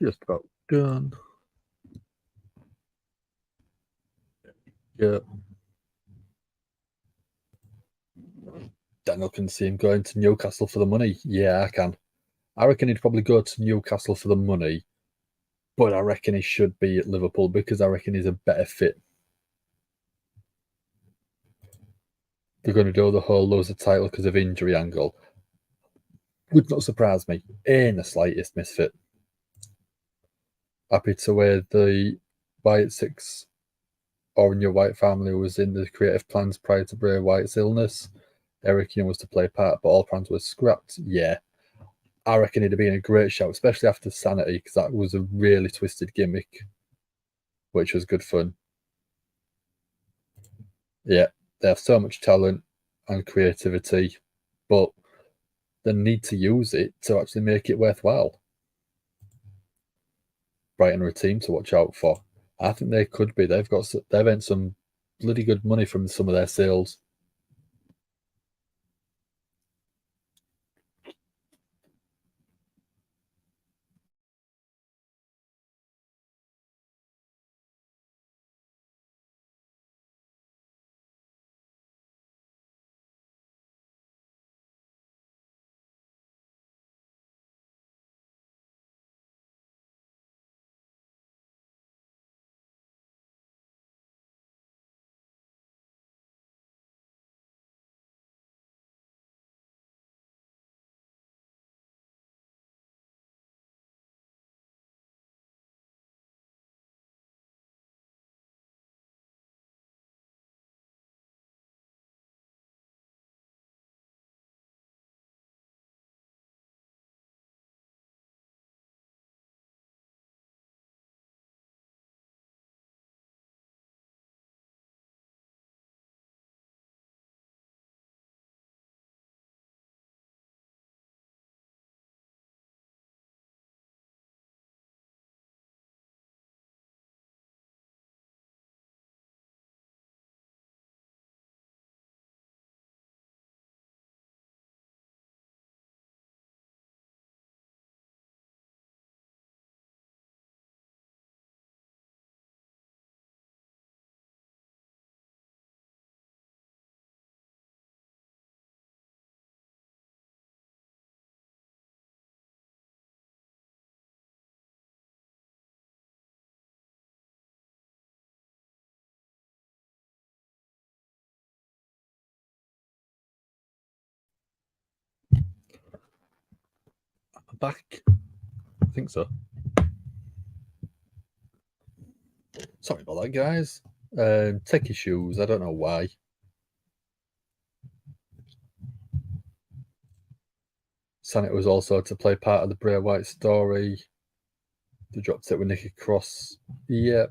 Just about done. Yeah. Daniel can see him going to Newcastle for the money. Yeah, I can. I reckon he'd probably go to Newcastle for the money, but I reckon he should be at Liverpool because I reckon he's a better fit. They're going to do the whole lose the title because of injury angle. Would not surprise me in the slightest, Misfit. Happy to wear the White Six or in your White family was in the creative plans prior to Bray Wyatt's illness. Eric Young was to play part, but all plans were scrapped. Yeah. I reckon it'd have been a great show, especially after Sanity, because that was a really twisted gimmick, which was good fun. Yeah, they have so much talent and creativity, but they need to use it to actually make it worthwhile. Brighton are a team to watch out for. I think they could be. They've earned some bloody good money from some of their sales. Back? I think so. Sorry about that, guys. Tech issues. I don't know why. Sanity was also to play part of the Bray Wyatt story. They dropped it with Nikki Cross. Yeah.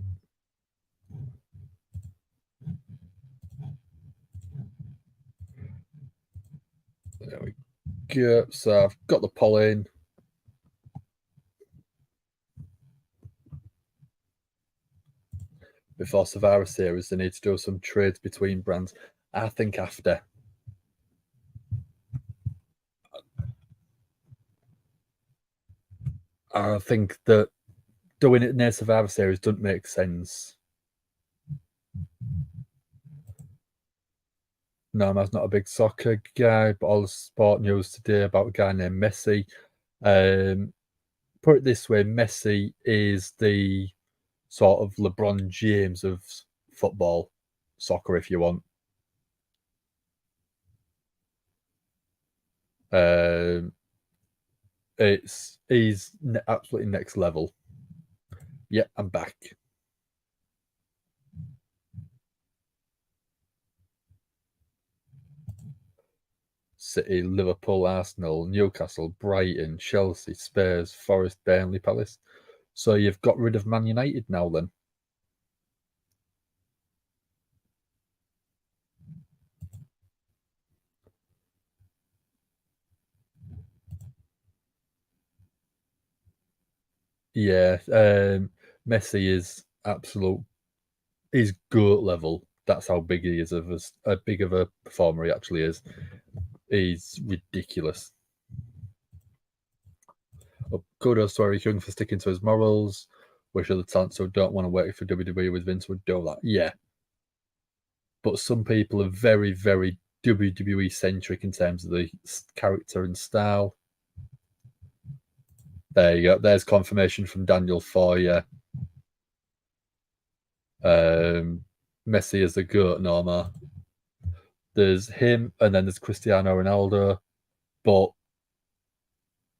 There we go. So I've got the poll in. Before Survivor Series, they need to do some trades between brands. I think after. I think that doing it near Survivor Series doesn't make sense. No, I'm not a big soccer guy, but all the sport news today about a guy named Messi. Put it this way, Messi is the sort of LeBron James of football, soccer, if you want. He's absolutely next level. Yeah, I'm back. City, Liverpool, Arsenal, Newcastle, Brighton, Chelsea, Spurs, Forest, Burnley, Palace. So you've got rid of Man United now then? Yeah, Messi is absolute. He's GOAT level. That's how big he is of as big of a performer he actually is. He's ridiculous. Kudos to Eric Young for sticking to his morals. Wish other talents who don't want to work for WWE with Vince would do that. Yeah. But some people are very, very WWE centric in terms of the character and style. There you go. There's confirmation from Daniel for you. Messi is the GOAT, Norma. There's him, and then there's Cristiano Ronaldo. But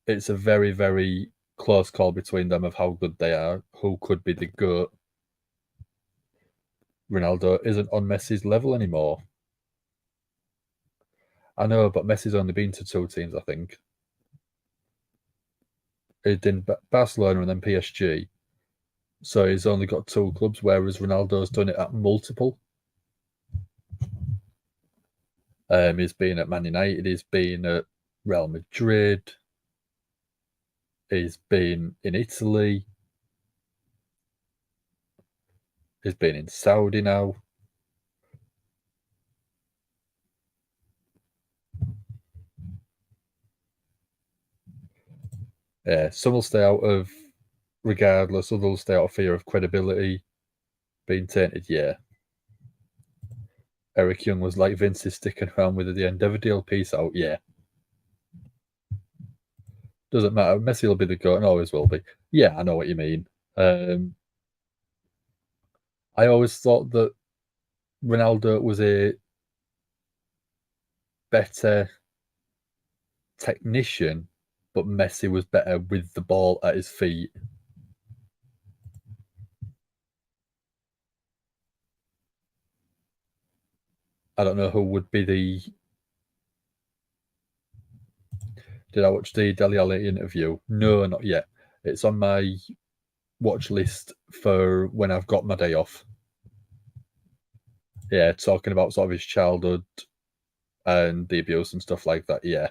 it's a very, very close call between them of how good they are, who could be the GOAT. Ronaldo isn't on Messi's level anymore. I know, but Messi's only been to 2 teams, I think. He did Barcelona and then PSG. So he's only got 2 clubs, whereas Ronaldo's done it at multiple. He's been at Man United, he's been at Real Madrid, he's been in Italy, he's been in Saudi now. Yeah, some will stay out of regardless, others will stay out of fear of credibility being tainted. Yeah. Eric Young was like, Vince is sticking around with the Endeavour deal. Peace out. Yeah. Doesn't matter. Messi will be the GOAT and always will be. Yeah, I know what you mean. I always thought that Ronaldo was a better technician, but Messi was better with the ball at his feet. I don't know who would be the... Did I watch the Dele Alli interview? No, not yet. It's on my watch list for when I've got my day off. Yeah, talking about sort of his childhood and the abuse and stuff like that. Yeah.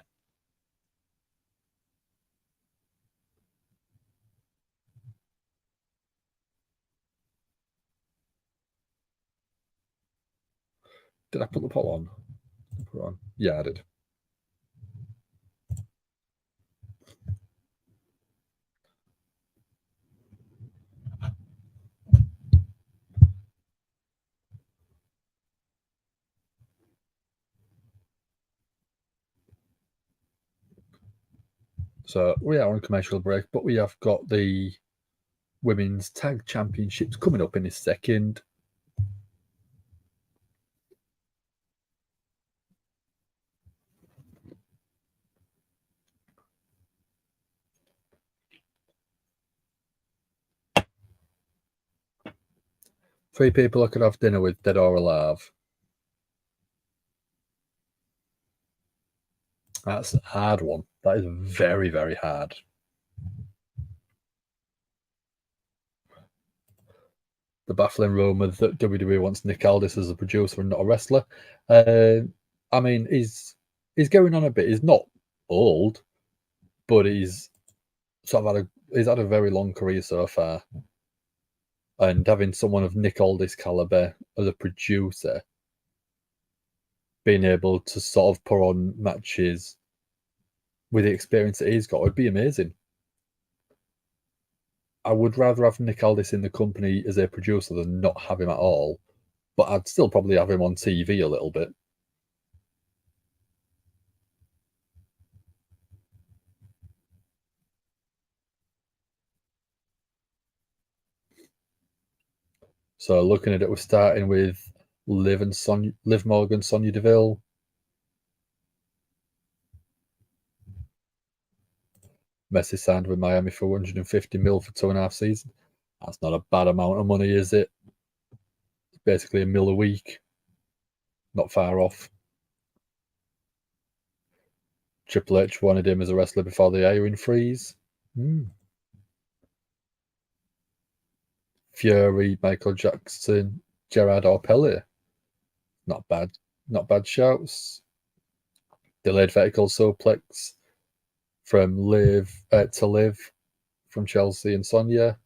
Did I put the poll on? Put it on? Yeah, I did. So we are on commercial break, but we have got the Women's Tag Championships coming up in a second. Three people I could have dinner with, dead or alive. That's a hard one. That is very, very hard. The baffling rumour that WWE wants Nick Aldis as a producer and not a wrestler. I mean, he's going on a bit. He's not old, but he's sort of had a very long career so far. And having someone of Nick Aldis caliber as a producer, being able to sort of put on matches with the experience that he's got would be amazing. I would rather have Nick Aldis in the company as a producer than not have him at all, but I'd still probably have him on TV a little bit. So looking at it, we're starting with Liv Morgan, Sonya Deville. Messi signed with Miami for 150 mil for 2.5 seasons. That's not a bad amount of money, is it? It's basically $1 million a week. Not far off. Triple H wanted him as a wrestler before the hiring freeze. Fury, Michael Jackson, Gerard Orpelli. Not bad shouts. Delayed vertical suplex from Liv to Liv from Chelsea and Sonya.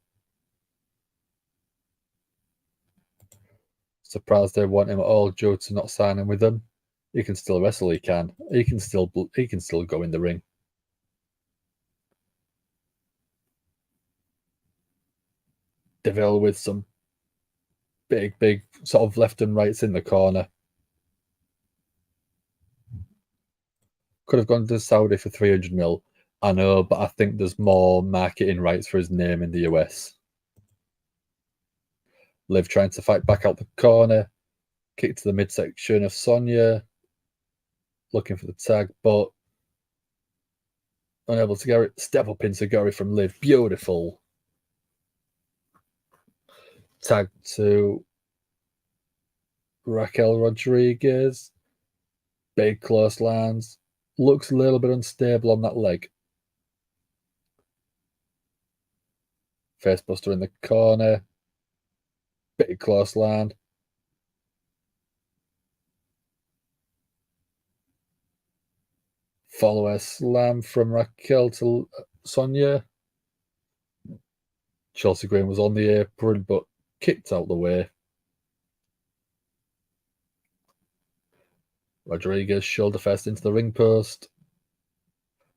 Surprised they want him at all due to not signing with them. He can still wrestle. He can still go in the ring. Deville with some big sort of left and rights in the corner. Could have gone to Saudi for 300 mil. I know, but I think there's more marketing rights for his name in the US. Liv trying to fight back out the corner. Kick to the midsection of Sonya. Looking for the tag, but unable to get it. Step up into Gary from Liv. Beautiful. Tag to Raquel Rodriguez. Big close lands. Looks a little bit unstable on that leg. Facebuster in the corner. Big close land. Follower slam from Raquel to Sonya. Chelsea Green was on the apron, but kicked out the way. Rodriguez shoulder fest into the ring post.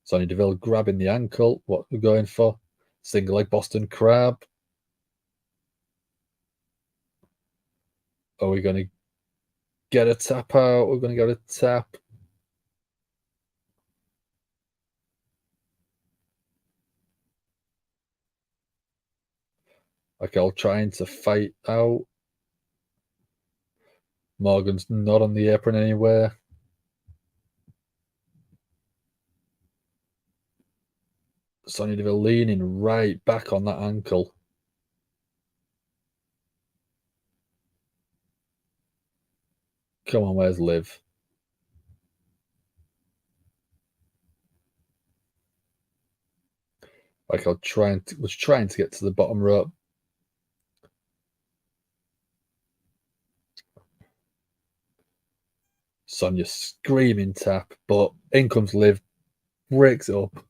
Sonya Deville grabbing the ankle. What we're going for? Single leg Boston Crab. Are we going to get a tap out? We're going to get a tap. Raquel trying to fight out. Morgan's not on the apron anywhere. Sonya Deville leaning right back on that ankle. Come on, where's Liv? Raquel was trying to get to the bottom rope. Sonya screaming tap, but in comes Liv, breaks it up.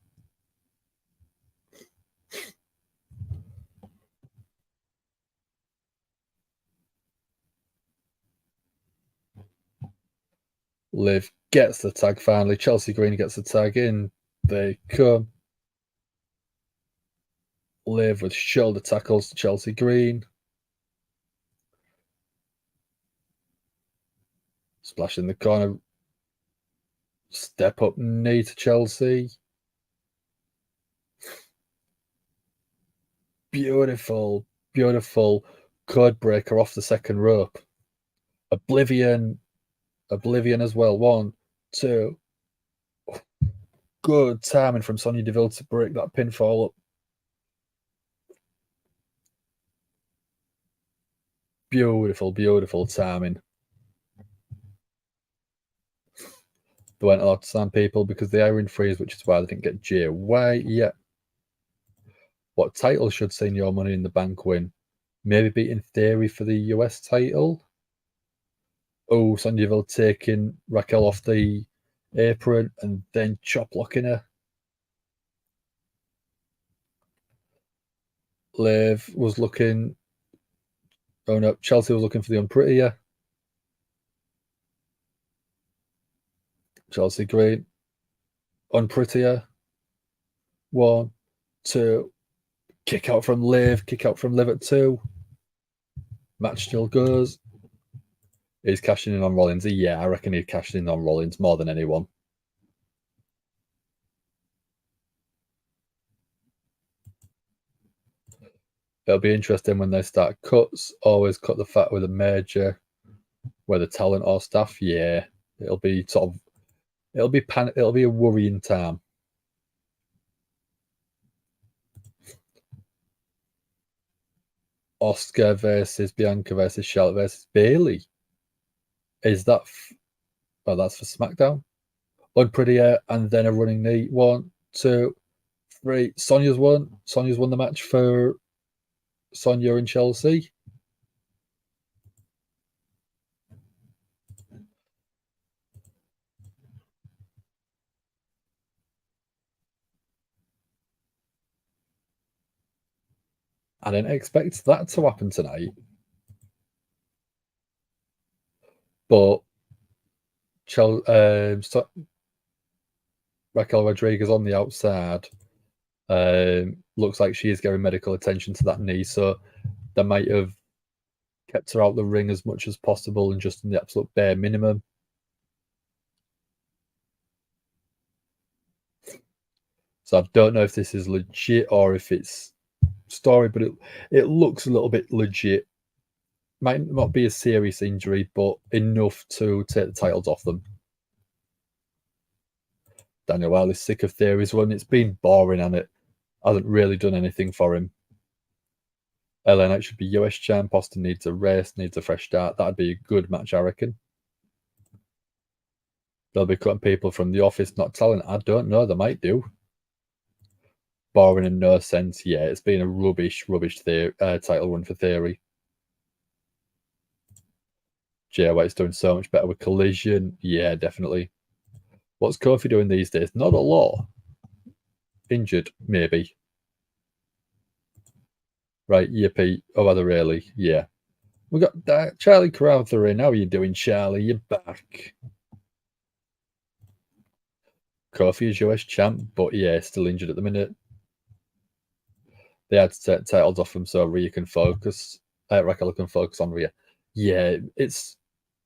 Liv gets the tag finally. Chelsea Green gets the tag in. They come. Liv with shoulder tackles to Chelsea Green. Splash in the corner. Step up knee to Chelsea. Beautiful, beautiful code breaker off the second rope. Oblivion as well. 1, 2. Good timing from Sonya Deville to break that pinfall up. Beautiful, beautiful timing. They weren't allowed to sign people because they are in freeze, which is why they didn't get Jay White yet. What title should Seńor Money in the Bank win? Maybe beating Theory for the US title. Oh, Sonya Deville taking Raquel off the apron and then chop locking her. Liv was looking. Oh no, Chelsea was looking for the unprettier. Chelsea Green. Unprettier. 1, 2. Kick out from Liv. Kick out from Liv at 2. Match still goes. He's cashing in on Rollins. Yeah, I reckon he's cashing in on Rollins more than anyone. It'll be interesting when they start cuts. Always cut the fat with a major, whether talent or staff. Yeah, it'll be it'll be a worrying time. Oscar versus Bianca versus Charlotte versus Bayley. Is that? Well, that's for SmackDown. Unprettier and then a running knee. 1, 2, 3. Sonya's won. Sonya's won the match for Sonya and Chelsea. I didn't expect that to happen tonight. But Raquel Rodriguez on the outside. Looks like she is giving medical attention to that knee. So They might have kept her out the ring as much as possible and just in the absolute bare minimum. So I don't know if this is legit or if it's story, but it looks a little bit legit. Might not be a serious injury, but enough to take the titles off them. Daniel Wilde is sick of Theory's run. It's been boring, and it hasn't really done anything for him. LA Knight should be US champ. Austin needs a rest, needs a fresh start. That'd be a good match, I reckon. They'll be cutting people from the office, not talent. I don't know. They might do. Boring and no sense. Yeah, it's been a rubbish title run for Theory. Jay White's doing so much better with Collision. Yeah, definitely. What's Kofi doing these days? Not a lot. Injured, maybe. Right, yippee. Oh, are they really? Yeah. We got Charlie Crowther in. How are you doing, Charlie? You're back. Kofi is US champ, but yeah, still injured at the minute. They had to take titles off him so Rhea can focus. Raquel can focus on Rhea. Yeah,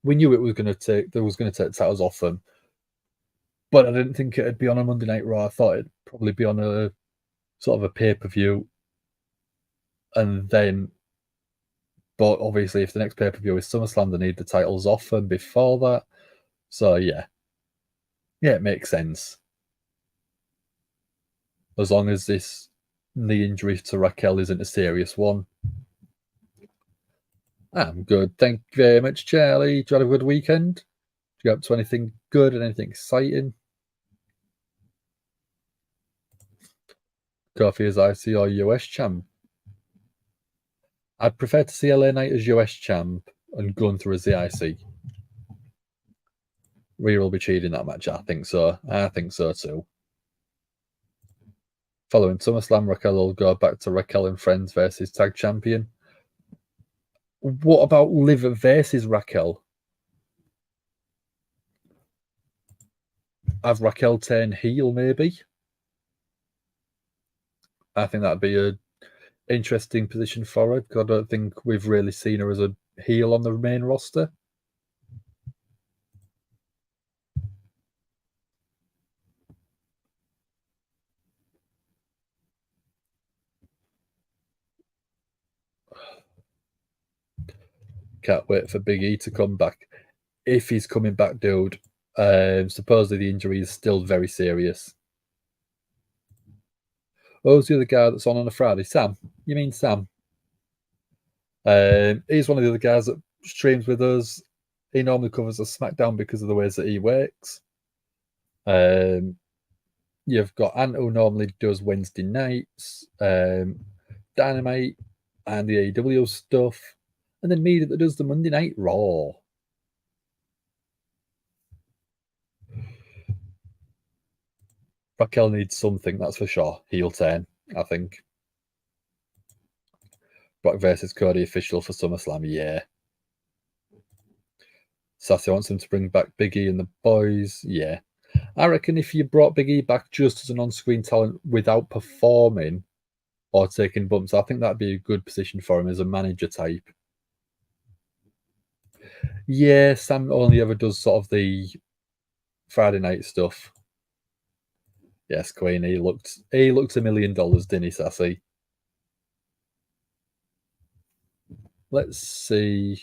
we knew it was going to take titles off them, but I didn't think it'd be on a Monday Night Raw. I thought it'd probably be on a sort of a pay-per-view, and then. But obviously, if the next pay-per-view is SummerSlam, they need the titles off them before that. So yeah, it makes sense. As long as this knee injury to Raquel isn't a serious one. I'm good. Thank you very much, Charlie. Did you have a good weekend? Did you get up to anything good and anything exciting? Kofi as IC or US champ? I'd prefer to see LA Knight as US champ and Gunther as the IC. Rhea will be cheating that match. I think so. I think so too. Following SummerSlam, Raquel will go back to Raquel and Friends versus Tag Champion. What about Liv versus Raquel? Have Raquel turn heel, maybe? I think that'd be a interesting position for her, because I don't think we've really seen her as a heel on the main roster. Can't wait for Big E to come back. If he's coming back, dude. Supposedly the injury is still very serious. Who's the other guy that's on a Friday? Sam. You mean Sam? He's one of the other guys that streams with us. He normally covers a SmackDown because of the ways that he works. You've got Ant, who normally does Wednesday nights, Dynamite, and the AEW stuff, and then me that does the Monday Night Raw. Raquel needs something, that's for sure. Heel turn, I think. Brock versus Cody official for SummerSlam, yeah. Sassy wants him to bring back Big E and the boys, yeah. I reckon if you brought Big E back just as an on-screen talent without performing or taking bumps, I think that'd be a good position for him as a manager type. Yeah, Sam only ever does sort of the Friday night stuff. Yes, Queen, he looked $1 million, didn't he, Sassy? Let's see.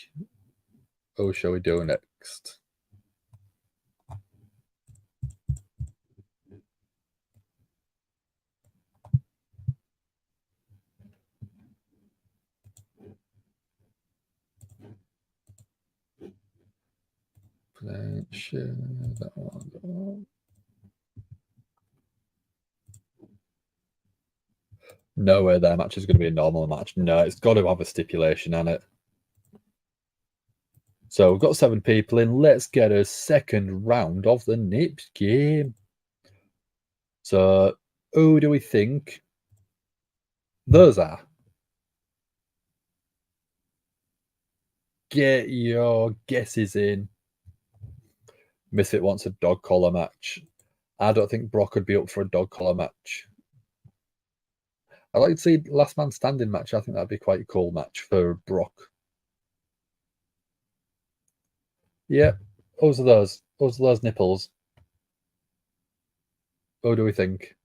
Who shall we do next? Share that one. No way their match is going to be a normal match. No, it's got to have a stipulation on it. So we've got 7 people in. Let's get a second round of the Nips game. So who do we think those are? Get your guesses in. Misfit wants a dog collar match. I don't think Brock would be up for a dog collar match. I'd like to see last man standing match. I think that'd be quite a cool match for Brock. Yeah, those are those nipples. What do we think?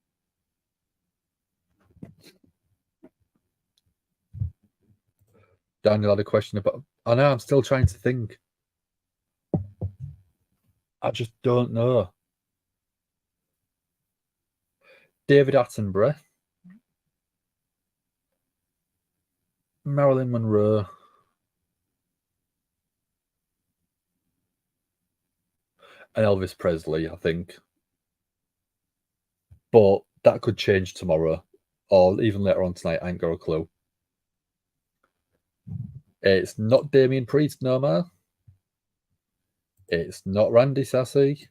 Daniel had a question about. I know. I'm still trying to think. I just don't know. David Attenborough, Marilyn Monroe, and Elvis Presley, I think. But that could change tomorrow, or even later on tonight. I ain't got a clue. It's not Damien Priest no more. It's not Randy Sassy.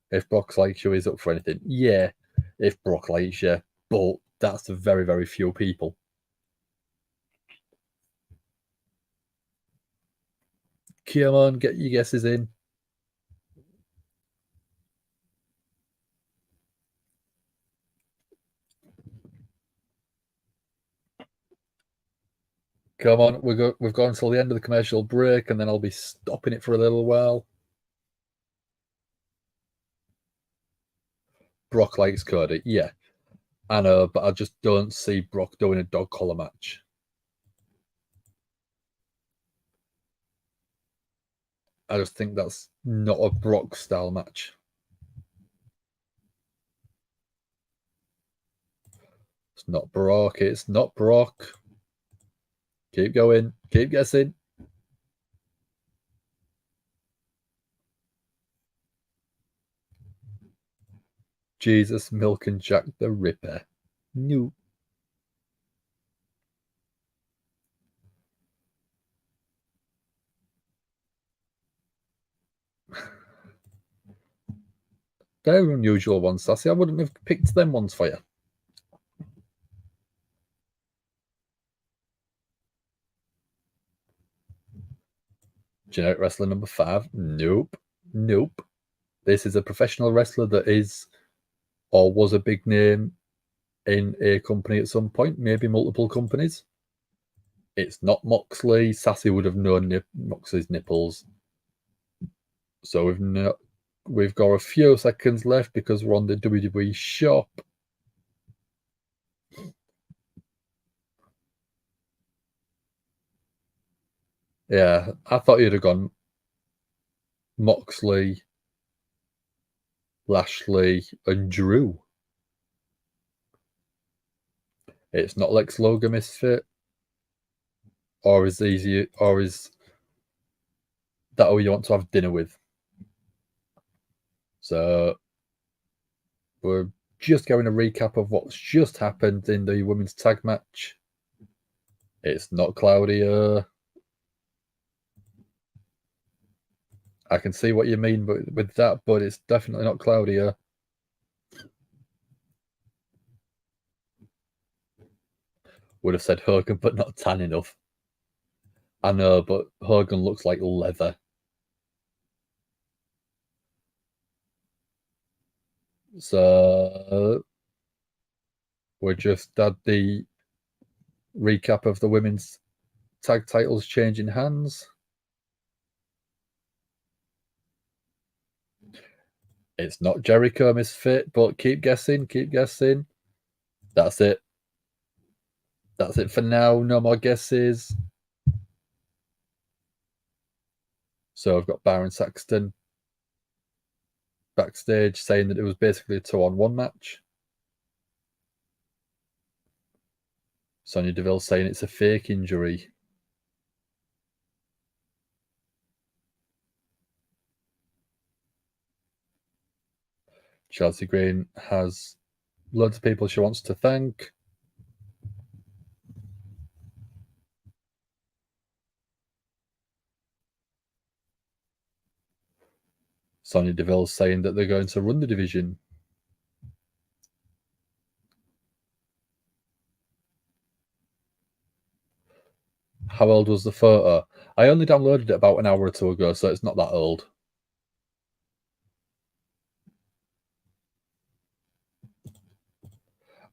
If Brock likes you, he's up for anything. Yeah, if Brock likes you, but that's very, very few people. Come on, get your guesses in. Come on, we've gone until the end of the commercial break, and then I'll be stopping it for a little while. Brock likes Cody, yeah. I know, but I just don't see Brock doing a dog collar match. I just think that's not a Brock style match. It's not Brock. It's not Brock. Keep going. Keep guessing. Jesus, Milk and Jack the Ripper. No. They're unusual ones, Sassy. I wouldn't have picked them ones for you. Generic wrestler number 5. Nope. Nope. This is a professional wrestler that is or was a big name in a company at some point, maybe multiple companies. It's not Moxley. Sassy would have known Moxley's nipples. So we've got a few seconds left because we're on the WWE shop. Yeah, I thought you'd have gone Moxley, Lashley, and Drew. It's not Lex Luger Misfit, or is that who you want to have dinner with? So we're just going a recap of what's just happened in the women's tag match. It's not Claudia. I can see what you mean with that, but it's definitely not Claudia. Would have said Hogan, but not tan enough. I know, but Hogan looks like leather. So we just had the recap of the women's tag titles changing hands. It's not Jericho Misfit, but keep guessing, keep guessing. That's it. That's it for now. No more guesses. So I've got Baron Saxton backstage saying that it was basically a 2-on-1 match. Sonya Deville saying it's a fake injury. Chelsea Green has loads of people she wants to thank. Sonya Deville saying that they're going to run the division. How old was the photo? I only downloaded it about an hour or two ago, so it's not that old.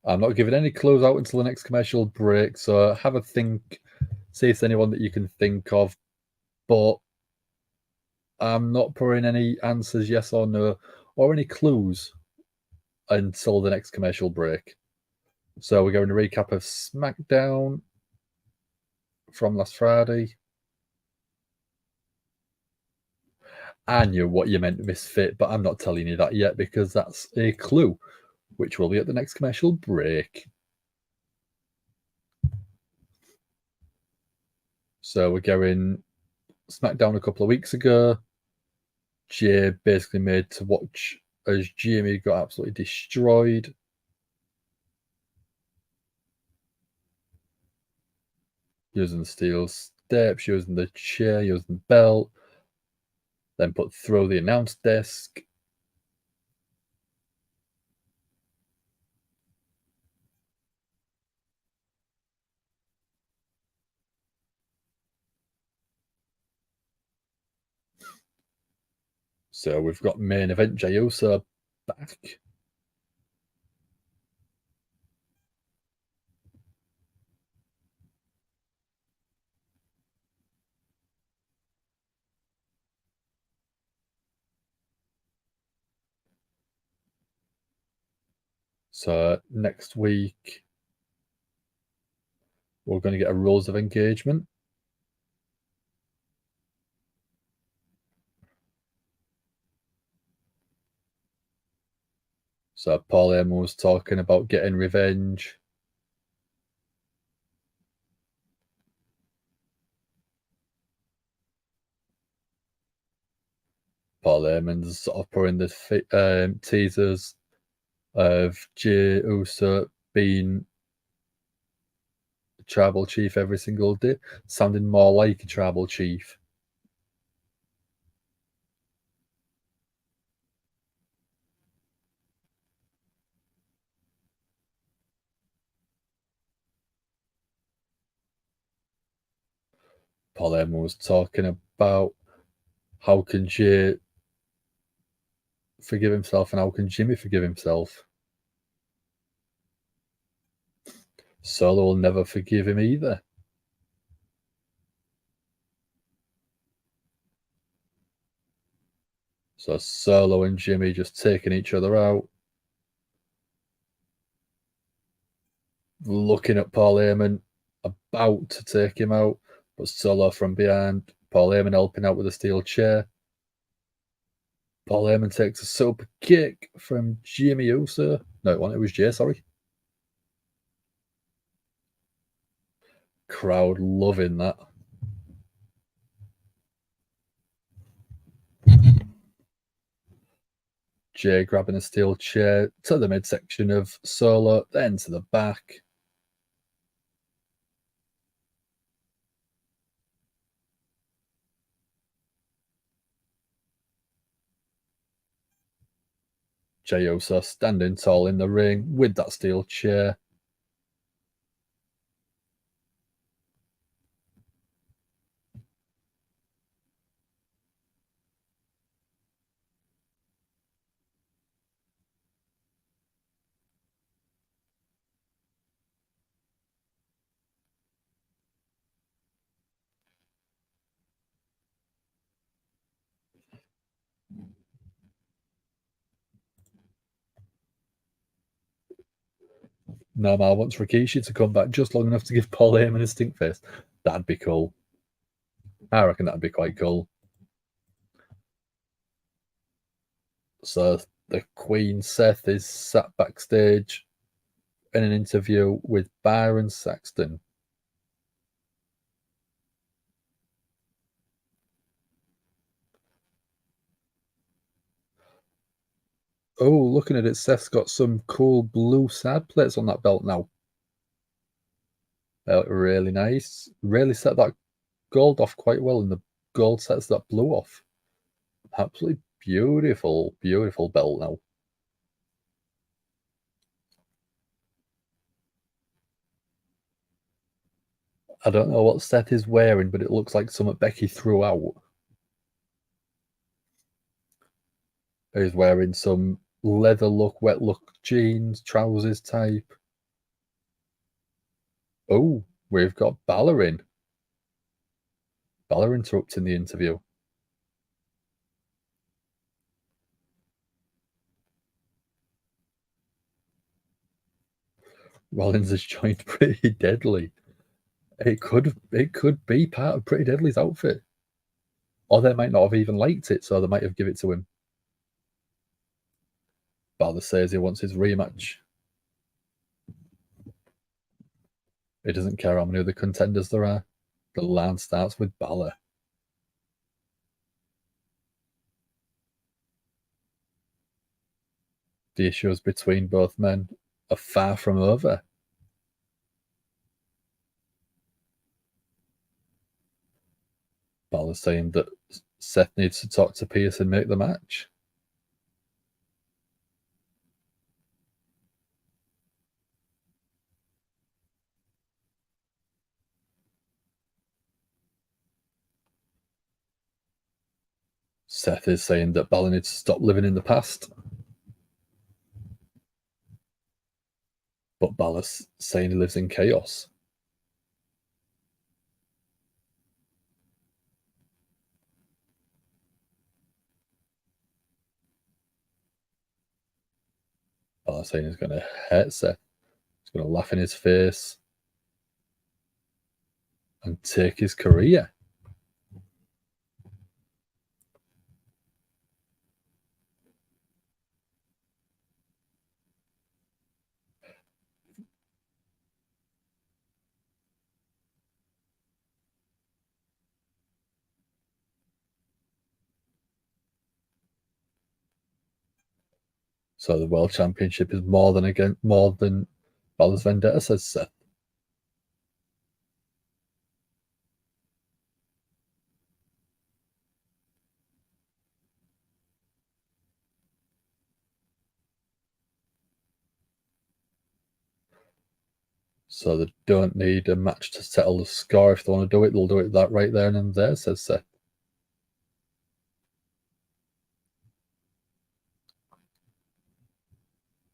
I'm not giving any clues out until the next commercial break, so have a think, see if there's anyone that you can think of, but I'm not putting any answers yes or no or any clues until the next commercial break. So we're going to recap of SmackDown from last Friday. I knew what you meant, Misfit, but I'm not telling you that yet because that's a clue, which will be at the next commercial break. So we're going SmackDown a couple of weeks ago. Jay basically made to watch as Jimmy got absolutely destroyed. Using the steel steps, using the chair, using the belt. Then put through the announce desk. So we've got main event Jey Uso back. So next week, we're going to get a Rules of Engagement. So Paul Heyman was talking about getting revenge. Paul Heyman's sort of putting the teasers of Jey Uso being tribal chief every single day, sounding more like a tribal chief. Paul Heyman was talking about how can Jey forgive himself and how can Jimmy forgive himself. Solo will never forgive him either. So Solo and Jimmy just taking each other out. Looking at Paul Heyman, about to take him out, but Solo from behind. Paul Heyman helping out with a steel chair. Paul Heyman takes a super kick from Jimmy Uso. No, it was Jay, sorry. Crowd loving that. Jay grabbing a steel chair to the midsection of Solo, then to the back. Jey Uso standing tall in the ring with that steel chair. Normal wants Rikishi to come back just long enough to give Paul Heyman a stink face. That'd be cool. I reckon that'd be quite cool. So the Queen Seth is sat backstage in an interview with Byron Saxton. Oh, looking at it, Seth's got some cool blue side plates on that belt now. They look really nice. Really set that gold off quite well, and the gold sets that blue off. Absolutely beautiful, beautiful belt now. I don't know what Seth is wearing, but it looks like something Becky threw out. He's wearing some leather look, wet look jeans, trousers type. Oh, we've got Balor in. Balor interrupting the interview. Rollins has joined Pretty Deadly. It could be part of Pretty Deadly's outfit. Or they might not have even liked it, so they might have given it to him. Balor says he wants his rematch. He doesn't care how many other contenders there are. The line starts with Balor. The issues between both men are far from over. Balor saying that Seth needs to talk to Pierce and make the match. Seth is saying that Balor needs to stop living in the past. But Balor's saying he lives in chaos. Balor saying he's going to hurt Seth. He's going to laugh in his face and take his career. So the World Championship is more than Balor's vendetta, says Seth. So they don't need a match to settle the score. If they want to do it, they'll do it that right there and there, says Seth.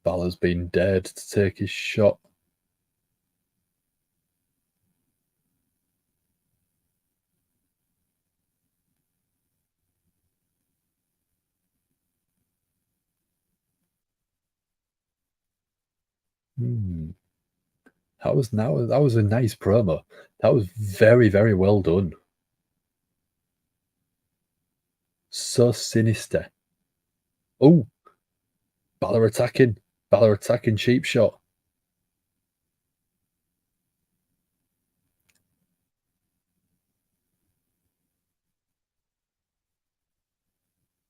Balor's been dared to take his shot. That was a nice promo. That was very, very well done. So sinister. Oh, Balor attacking cheap shot.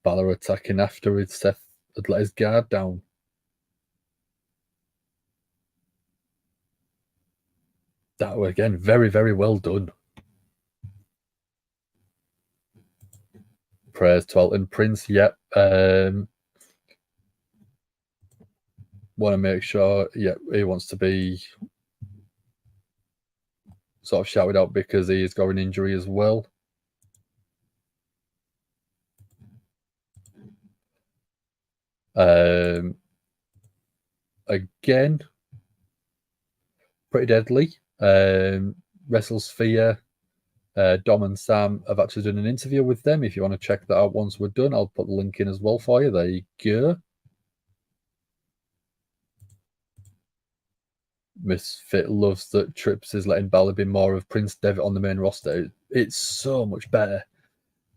Balor attacking after Seth had let his guard down. That was, again, very, very well done. Prayers to Elton Prince. Yep. Want to make sure, he wants to be sort of shouted out because he's got an injury as well. Again, Pretty Deadly. WrestleSphere, Dom and Sam have actually done an interview with them. If you want to check that out once we're done, I'll put the link in as well for you. There you go. Misfit loves that Trips is letting Balor be more of Prince Devitt on the main roster. It's so much better.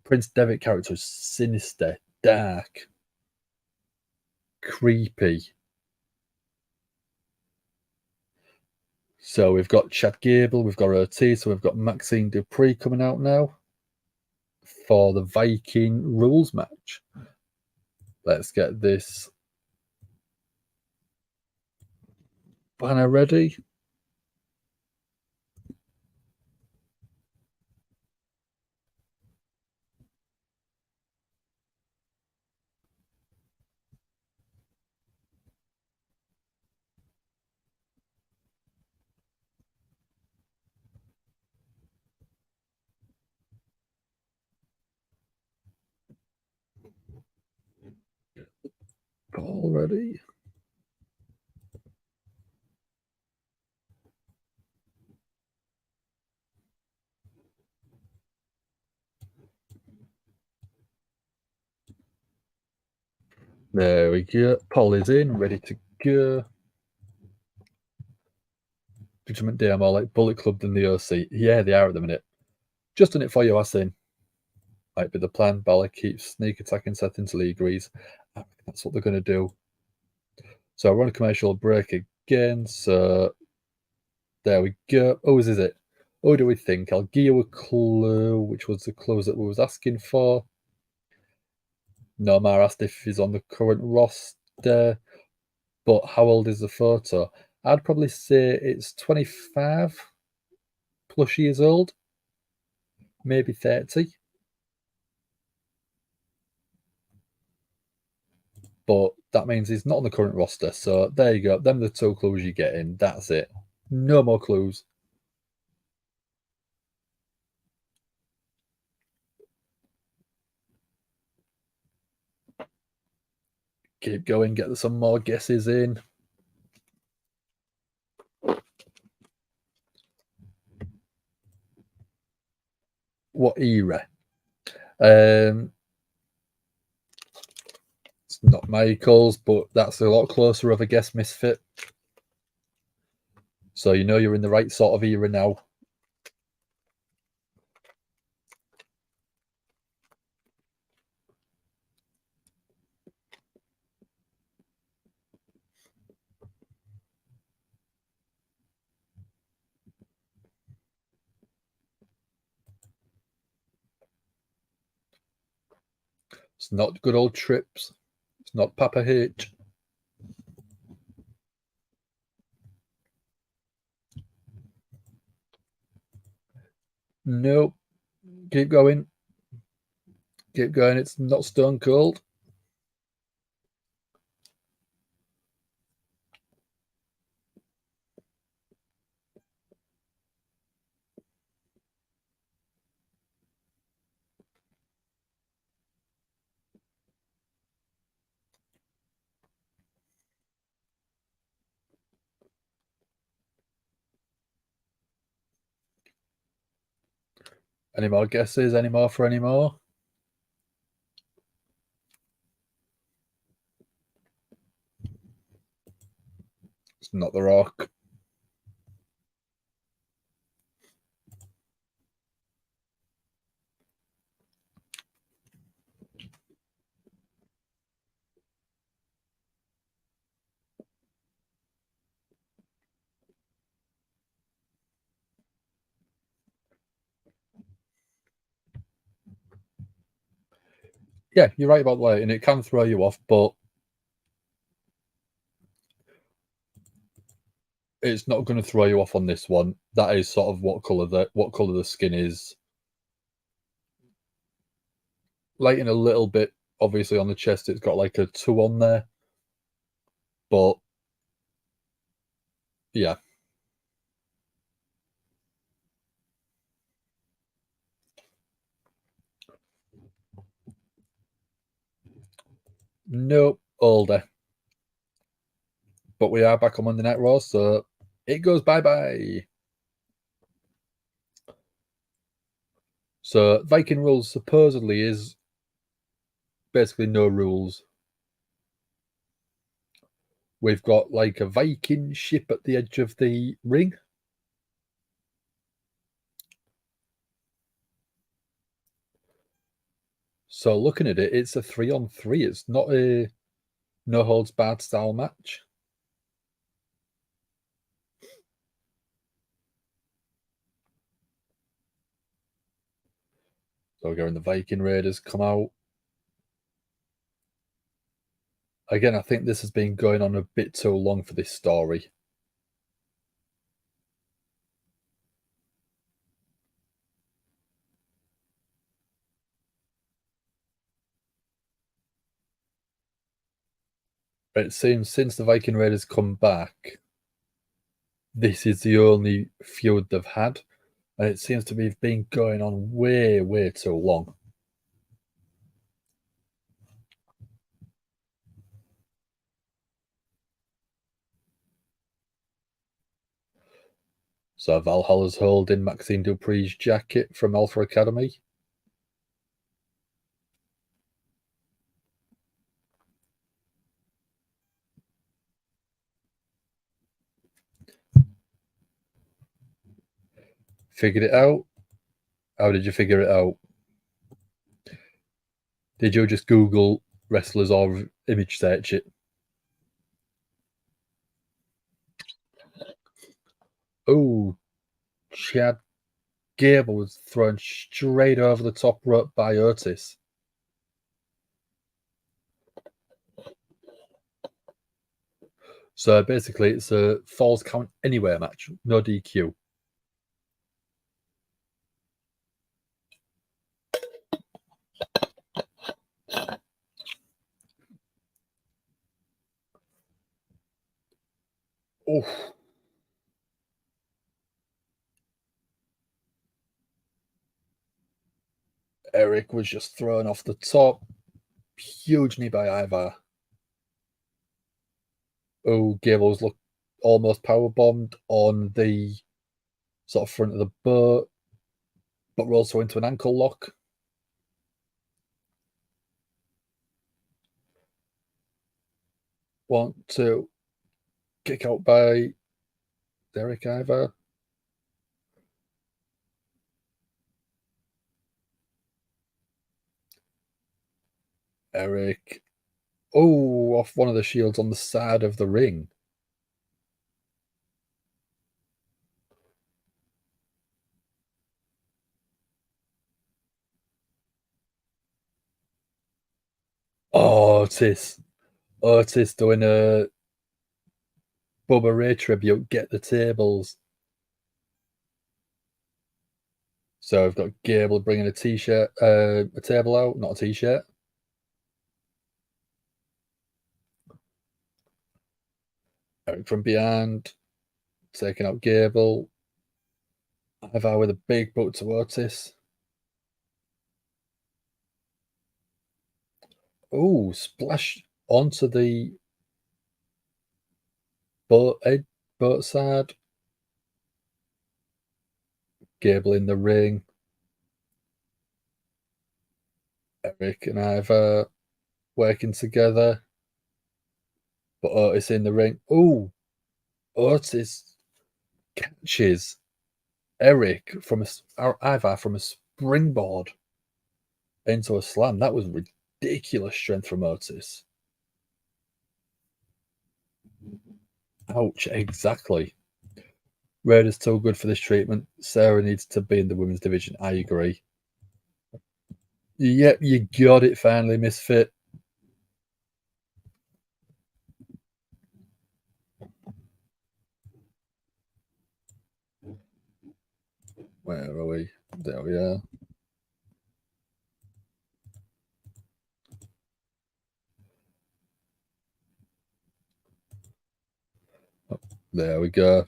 Prince Devitt character is sinister, dark, creepy. So we've got Chad Gable, we've got Ortiz, so we've got Maxine Dupree coming out now for the Viking Rules match. Let's get this banner ready. All ready. There we go. Paul is in, ready to go. Judgement Day are more like Bullet Club than the OC. Yeah, they are at the minute. Just done it for you, I seen. Might be the plan. Balor keeps sneak attacking Seth until he agrees. I think that's what they're going to do. So we're on a commercial break again. So there we go. Oh, is it? Oh, do we think? I'll give you a clue, which was the clues that we was asking for. Nomar asked if he's on the current roster, but how old is the photo? I'd probably say it's 25 plus years old, maybe 30. But that means he's not on the current roster. So there you go. Them are the two clues you're getting. That's it. No more clues. Keep going. Get some more guesses in. What era? It's not Michaels, but that's a lot closer of a guess, Misfit. So you know you're in the right sort of era now. It's not good old Trips. It's not Papa H. Nope. Keep going. Keep going. It's not Stone Cold. Any more guesses? Any more for any more? It's not The Rock. Yeah, you're right about that, and it can throw you off, but it's not going to throw you off on this one. That is sort of what color the skin is. Lighting a little bit, obviously on the chest, it's got like a 2 on there, but yeah. Nope, older. But we are back on Monday Night Raw, so it goes bye-bye. So Viking Rules supposedly is basically no rules. We've got like a Viking ship at the edge of the ring. So looking at it, it's a 3-on-3. It's not a no holds barred style match. So we're going the Viking Raiders come out. Again, I think this has been going on a bit too long for this story. It seems since the Viking Raiders come back, this is the only feud they've had. And it seems to be been going on way, way too long. So Valhalla's holding Maxine Dupree's jacket from Alpha Academy. Figured it out? How did you figure it out? Did you just Google wrestlers or image search it? Oh, Chad Gable was thrown straight over the top rope by Otis. So basically, it's a falls count anywhere match, no DQ. Oh. Eric was just thrown off the top. Huge knee by Ivar. Oh, Gable's looked almost power bombed on the sort of front of the boat, but we're also into an ankle lock. Want to kick out by Derek Ivar. Eric. Oh, off one of the shields on the side of the ring. Oh, Otis doing a Bubba Ray tribute. Get the tables. So I've got Gable bringing a t-shirt, a table out, not a t-shirt. Eric from behind, taking out Gable. Ivar with a big boot to Otis. Oh, splash onto the boat side. Gable in the ring. Eric and Ivar working together. But Otis in the ring. Oh, Otis catches Eric from Ivar from a springboard into a slam. That was ridiculous strength from Otis. Ouch, exactly. Raiders too good for this treatment. Sarah needs to be in the women's division. I agree. Yep, you got it finally, Misfit. Where are we? There we are. Oh, there we go.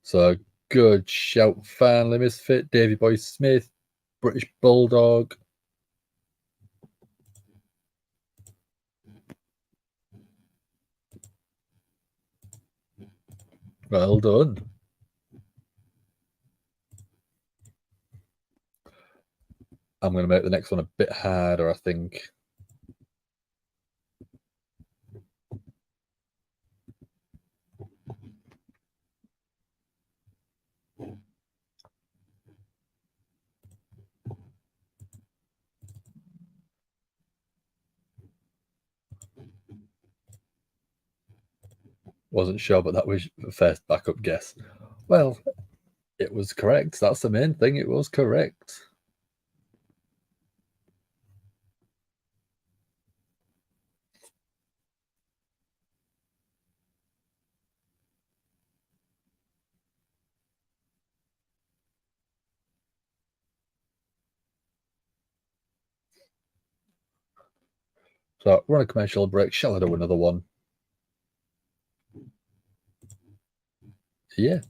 So good shout, finally, Misfit. Davey Boy Smith, British Bulldog. Well done. I'm going to make the next one a bit harder, I think. Wasn't sure, but that was the first backup guess. Well, it was correct. That's the main thing. It was correct. So we're on a commercial break. Shall I do another one? Yeah.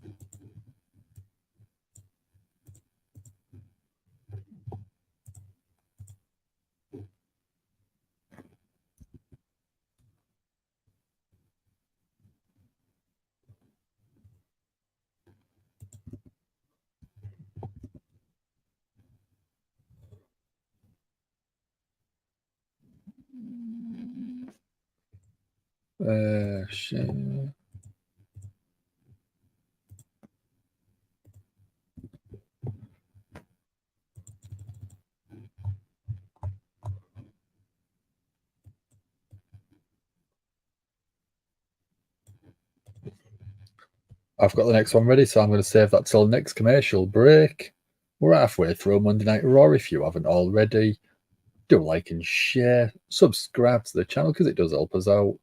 Share. I've got the next one ready, so I'm going to save that till next commercial break. We're halfway through Monday Night Raw. If you haven't already, do like and share, subscribe to the channel because it does help us out.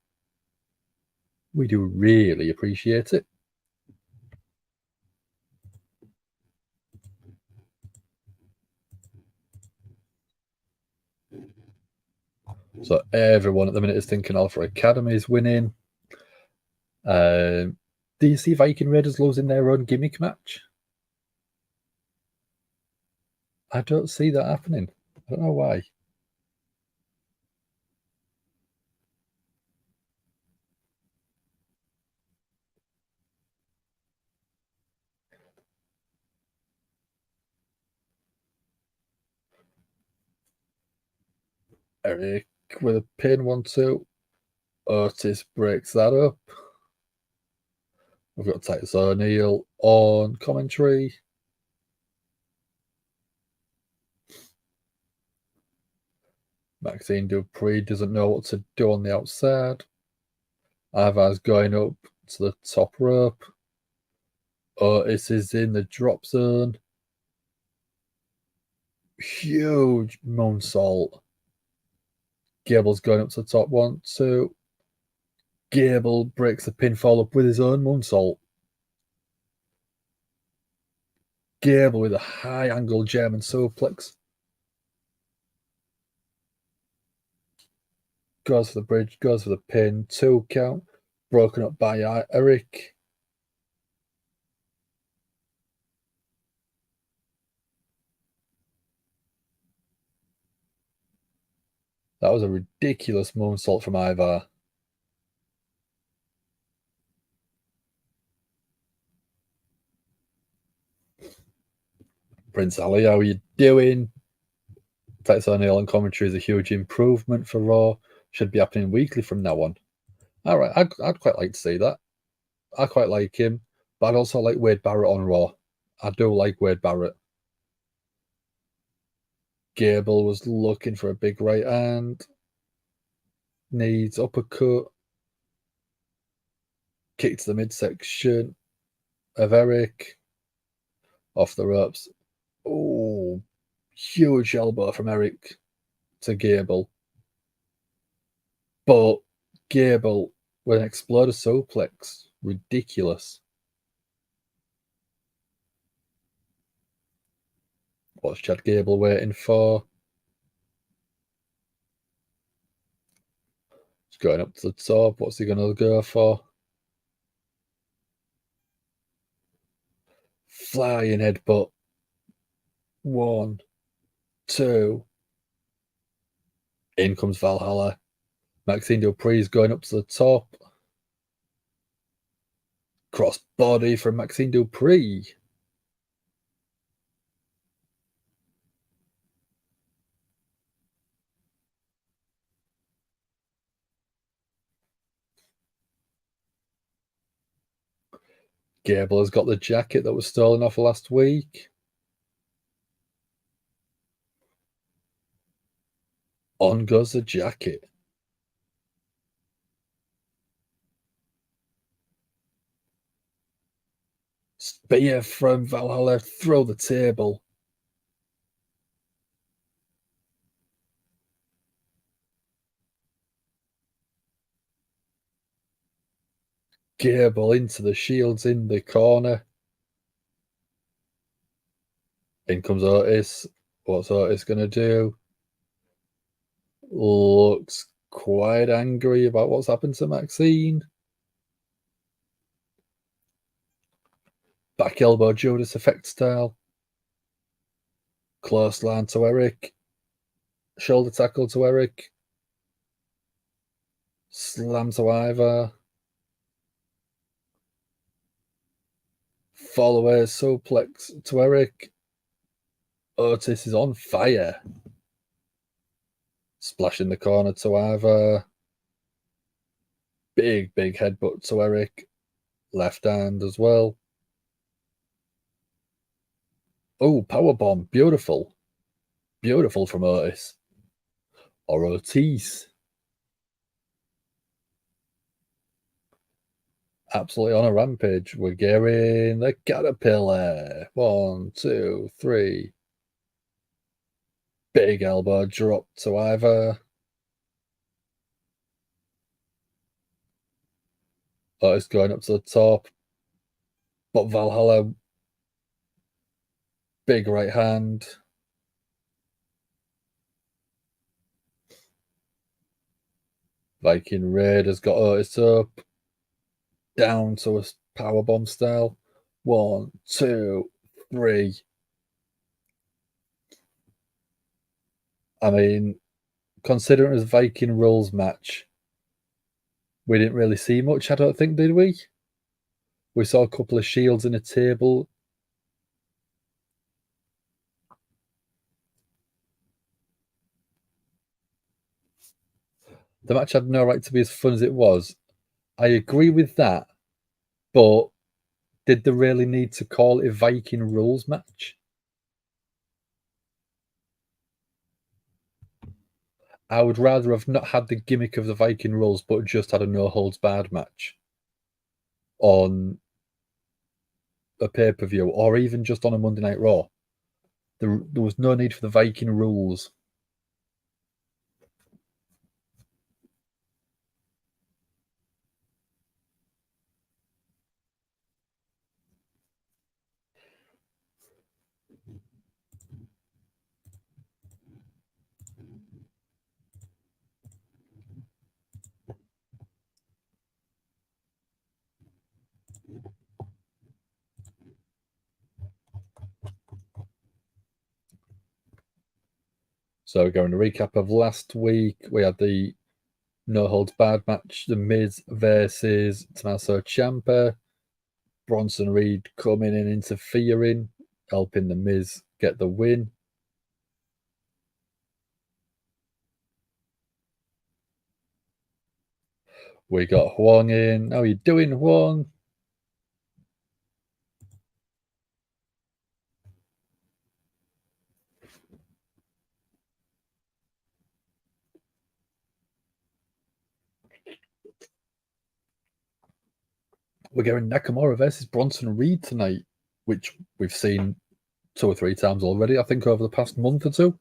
We do really appreciate it. So everyone at the minute is thinking Alpha Academy is winning. Do you see Viking Raiders losing their own gimmick match? I don't see that happening. I don't know why. Eric with a pin 1-2. Otis breaks that up. We've got Titus O'Neil on commentary. Maxine Dupree doesn't know what to do on the outside. Ivar's going up to the top rope. Otis is in the drop zone. Huge moonsault. Gable's going up to the top 1-2. Gable breaks the pinfall up with his own moonsault. Gable with a high angle German suplex. Goes for the bridge, goes for the pin. 2 count. Broken up by Eric. That was a ridiculous moonsault from Ivar. Prince Ali, how are you doing? Titus O'Neil on commentary is a huge improvement for Raw. Should be happening weekly from now on. All right, I'd quite like to see that. I quite like him, but I'd also like Wade Barrett on Raw. I do like Wade Barrett. Gable was looking for a big right hand. Needs uppercut. Kick to the midsection of Eric. Off the ropes. Oh, huge elbow from Eric to Gable. But Gable with an exploder suplex. Ridiculous. What's Chad Gable waiting for? He's going up to the top. What's he going to go for? Flying headbutt. 1, 2. In comes Valhalla. Maxine Dupree is going up to the top. Cross body from Maxine Dupree. Gable has got the jacket that was stolen off last week. On goes the jacket. Spear from Valhalla through the table. Gable into the shields in the corner. In comes Otis. What's Otis going to do? Looks quite angry about what's happened to Maxine. Back elbow Judas effect style. Close line to Eric. Shoulder tackle to Eric. Slam to Ivar. Follower suplex to Eric. Otis is on fire. Splash in the corner to Ivar. Big headbutt to Eric. Left hand as well. Oh, powerbomb. Beautiful. Beautiful from Otis. Or Otis. absolutely on a rampage. We're getting the Caterpillar. 1, 2, 3. Big elbow drop to either. It's going up to the top. But Valhalla, big right hand. Viking Raiders got Otis up. Down to a powerbomb style. 1, 2, 3. I mean, considering it was Viking Rules match, we didn't really see much, I don't think, did we? We saw a couple of shields and a table. The match had no right to be as fun as it was. I agree with that, but did they really need to call it a Viking Rules match? I would rather have not had the gimmick of the Viking Rules, but just had a no-holds-barred match on a pay-per-view, or even just on a Monday Night Raw. There was no need for the Viking Rules. So going to recap of last week, we had the no holds barred match, the Miz versus Tommaso Ciampa. Bronson Reed coming in, interfering, helping the Miz get the win. We got Huang in. How are you doing, Huang? We're getting Nakamura versus Bronson Reed tonight, which we've seen 2 or 3 times already, I think, over the past month or two.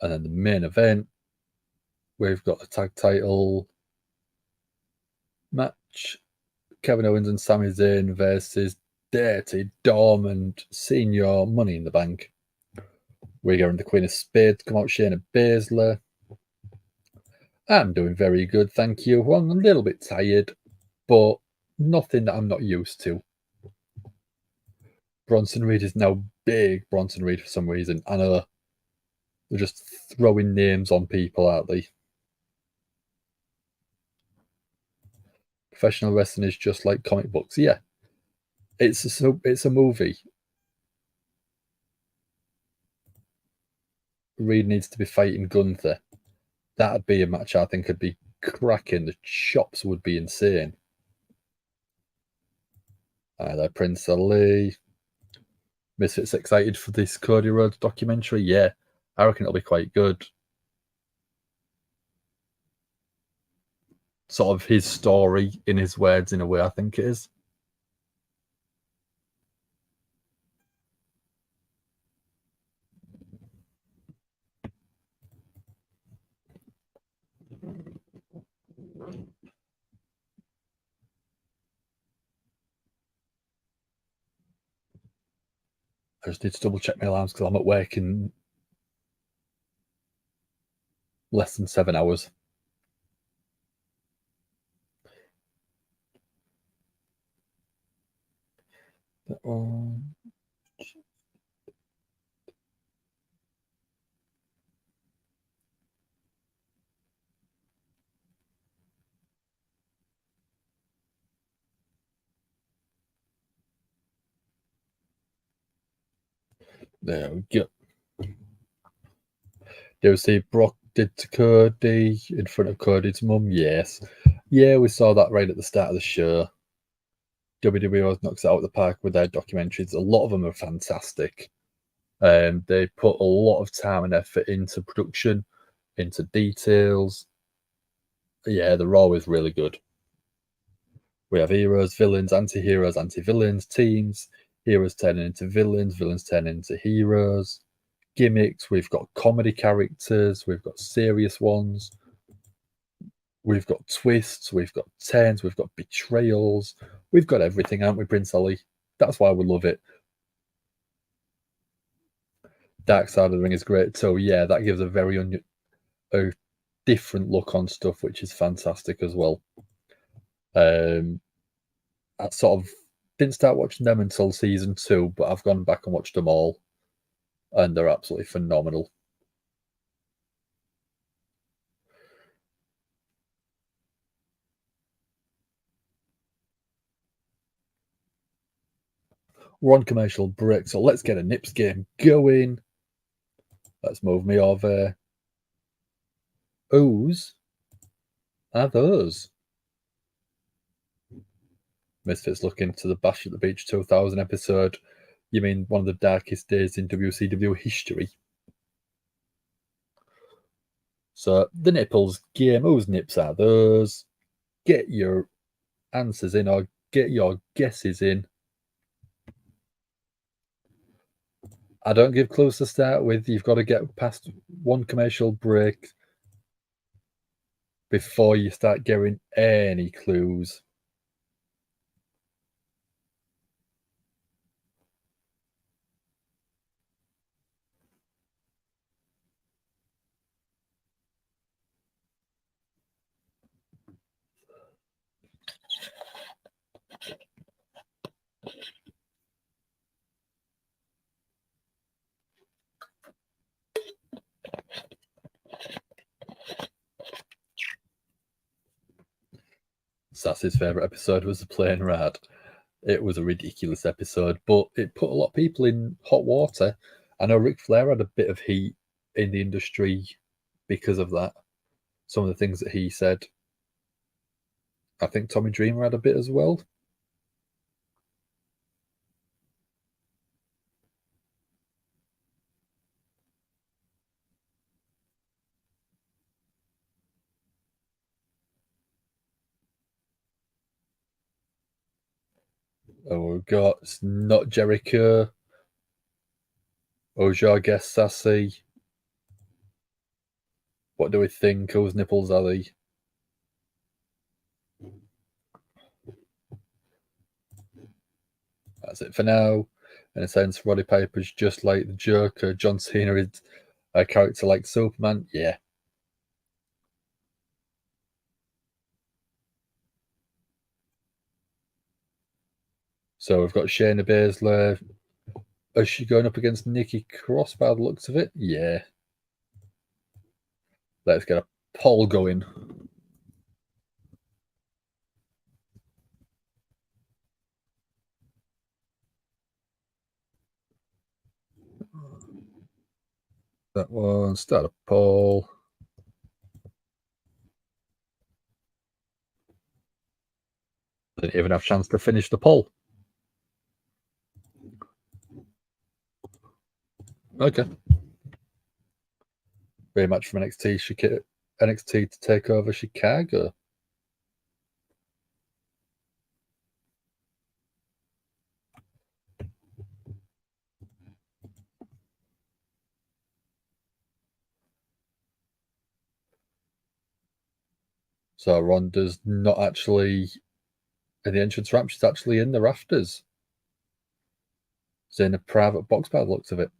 And then the main event, we've got a tag title match. Kevin Owens and Sami Zayn versus Dirty Dom and Seńor Money in the Bank. We're getting the Queen of Spades come out, Shayna Baszler. I'm doing very good, thank you. I'm a little bit tired, but nothing that I'm not used to. Bronson Reed is now big Bronson Reed for some reason. I know they're just throwing names on people, aren't they? Professional wrestling is just like comic books. Yeah, it's a movie. Reed needs to be fighting Gunther. That'd be a match I think would be cracking. The chops would be insane. There, Prince Ali. Misfits excited for this Cody Rhodes documentary? Yeah, I reckon it'll be quite good. Sort of his story in his words, in a way, I think it is. I just need to double check my alarms because I'm at work in less than 7 hours. There we go. Do you see Brock did to Cody in front of Cody's mum, yes. Yeah, we saw that right at the start of the show. WWE always knocks it out of the park with their documentaries. A lot of them are fantastic. They put a lot of time and effort into production, into details. Yeah, they're always really good. We have heroes, villains, anti-heroes, anti-villains, teams, heroes turning into villains, villains turning into heroes, gimmicks. We've got comedy characters, we've got serious ones, we've got twists, we've got turns, we've got betrayals. We've got everything, haven't we, Prince Ali? That's why we love it. Dark Side of the Ring is great. So yeah, that gives a very a different look on stuff, which is fantastic as well. I sort of didn't start watching them until season 2, but I've gone back and watched them all, and they're absolutely phenomenal. We're on commercial break, so let's get a Nips game going. Let's move me over. Whose are those? Misfits look into the Bash at the Beach 2000 episode. You mean one of the darkest days in WCW history? So, the Nipples game. Whose nips are those? Get your answers in or get your guesses in. I don't give clues to start with. You've got to get past one commercial break before you start getting any clues. Sassy's favourite episode was the plane ride. It was a ridiculous episode, but it put a lot of people in hot water. I know Ric Flair had a bit of heat in the industry because of that. Some of the things that he said. I think Tommy Dreamer had a bit as well. Oh, we've got it's not Jericho. Oja, I guess Sassy. What do we think? Whose nipples are they? That's it for now. In a sense, Roddy Piper's just like the Joker. John Cena is a character like Superman. Yeah. So we've got Shayna Baszler. Is she going up against Nikki Cross by the looks of it? Yeah. Let's get a poll going. That one, start a poll. Didn't even have a chance to finish the poll. Okay. Rematch from NXT to take over Chicago. So Ronda's not actually in the entrance ramp, she's actually in the rafters. She's in a private box by the looks of it.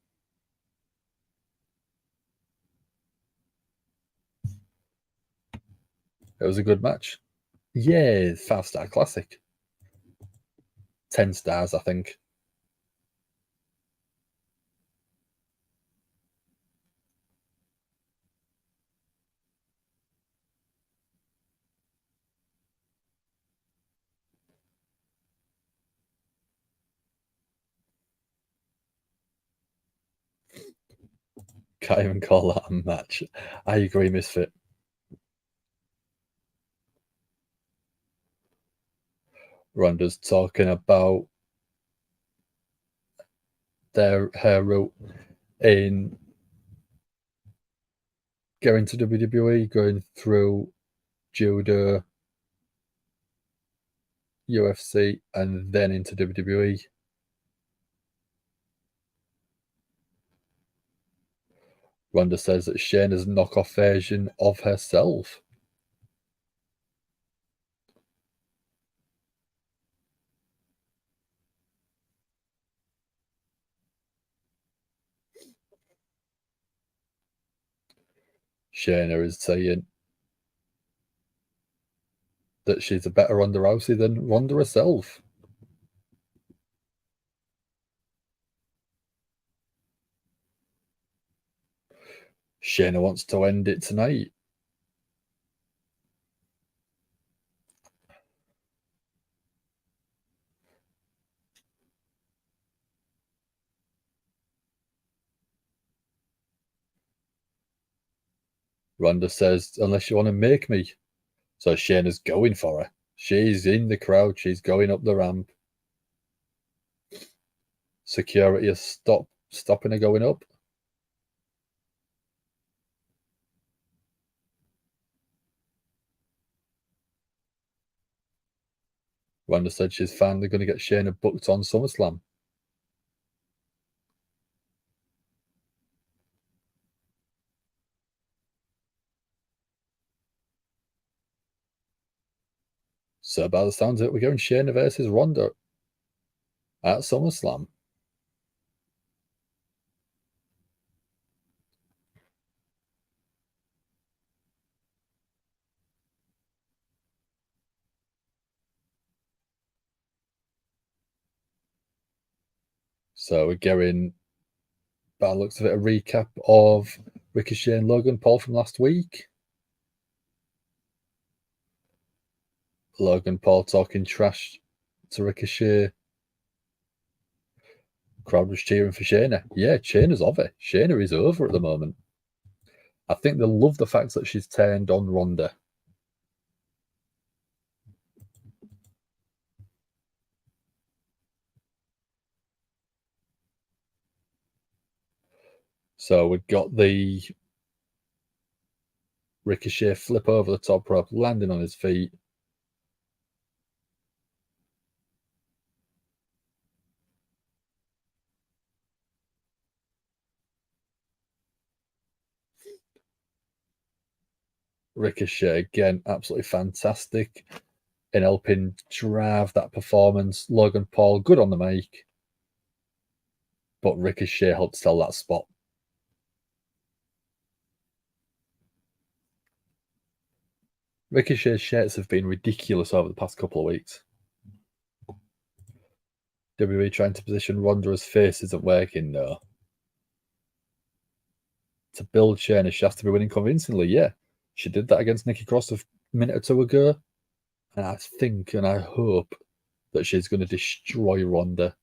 It was a good match. Yeah, 5-star classic. 10 stars, I think. Can't even call that a match. I agree, Misfit. Ronda's talking about her route in going to WWE, going through judo, UFC, and then into WWE. Ronda says that Shayna's a knockoff version of herself. Shayna is saying that she's a better Ronda Rousey than Ronda herself. Shayna wants to end it tonight. Ronda says, unless you want to make me. So Shayna's going for her. She's in the crowd. She's going up the ramp. Security is stopping her going up. Ronda said she's finally going to get Shayna booked on SummerSlam. So by the sounds of it, we're going Shayna versus Ronda at SummerSlam. So we're getting, by the looks of it, a recap of Ricochet and Logan Paul from last week. Logan Paul talking trash to Ricochet. Crowd was cheering for Shayna. Yeah, Shayna's over. Shayna is over at the moment. I think they love the fact that she's turned on Ronda. So we've got the Ricochet flip over the top rope, landing on his feet. Ricochet, again, absolutely fantastic in helping drive that performance. Logan Paul, good on the mic. But Ricochet helped sell that spot. Ricochet's shirts have been ridiculous over the past couple of weeks. WWE trying to position Ronda as face isn't working, no. To build Shayna, she has to be winning convincingly, yeah. She did that against Nikki Cross a minute or two ago. And I think and I hope that she's going to destroy Ronda.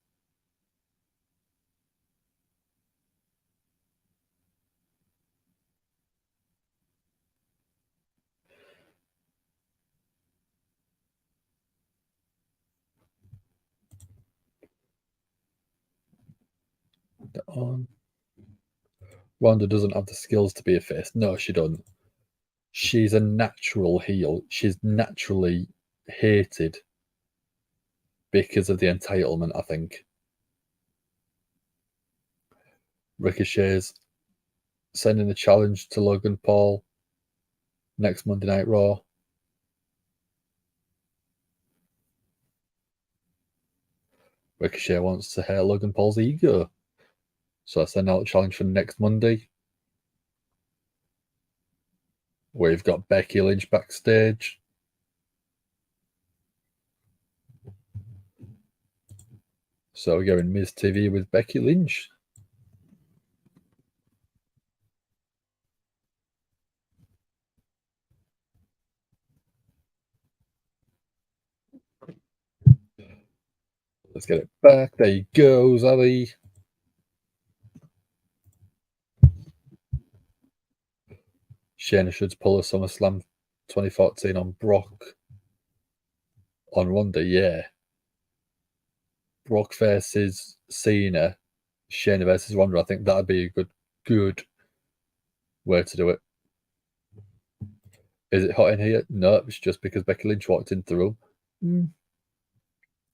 Ronda doesn't have the skills to be a face. No, she doesn't. She's a natural heel. She's naturally hated because of the entitlement, I think. Ricochet's sending the challenge to Logan Paul next Monday Night Raw. Ricochet wants to hurt Logan Paul's ego. So I send out a challenge for next Monday. We've got Becky Lynch backstage. So we're going Miz TV with Becky Lynch. Let's get it back. There you go, Ali. Shayna should pull a SummerSlam 2014 on Brock on Ronda, yeah. Brock versus Cena, Shayna versus Ronda. I think that'd be a good way to do it. Is it hot in here? No, it's just because Becky Lynch walked into the room.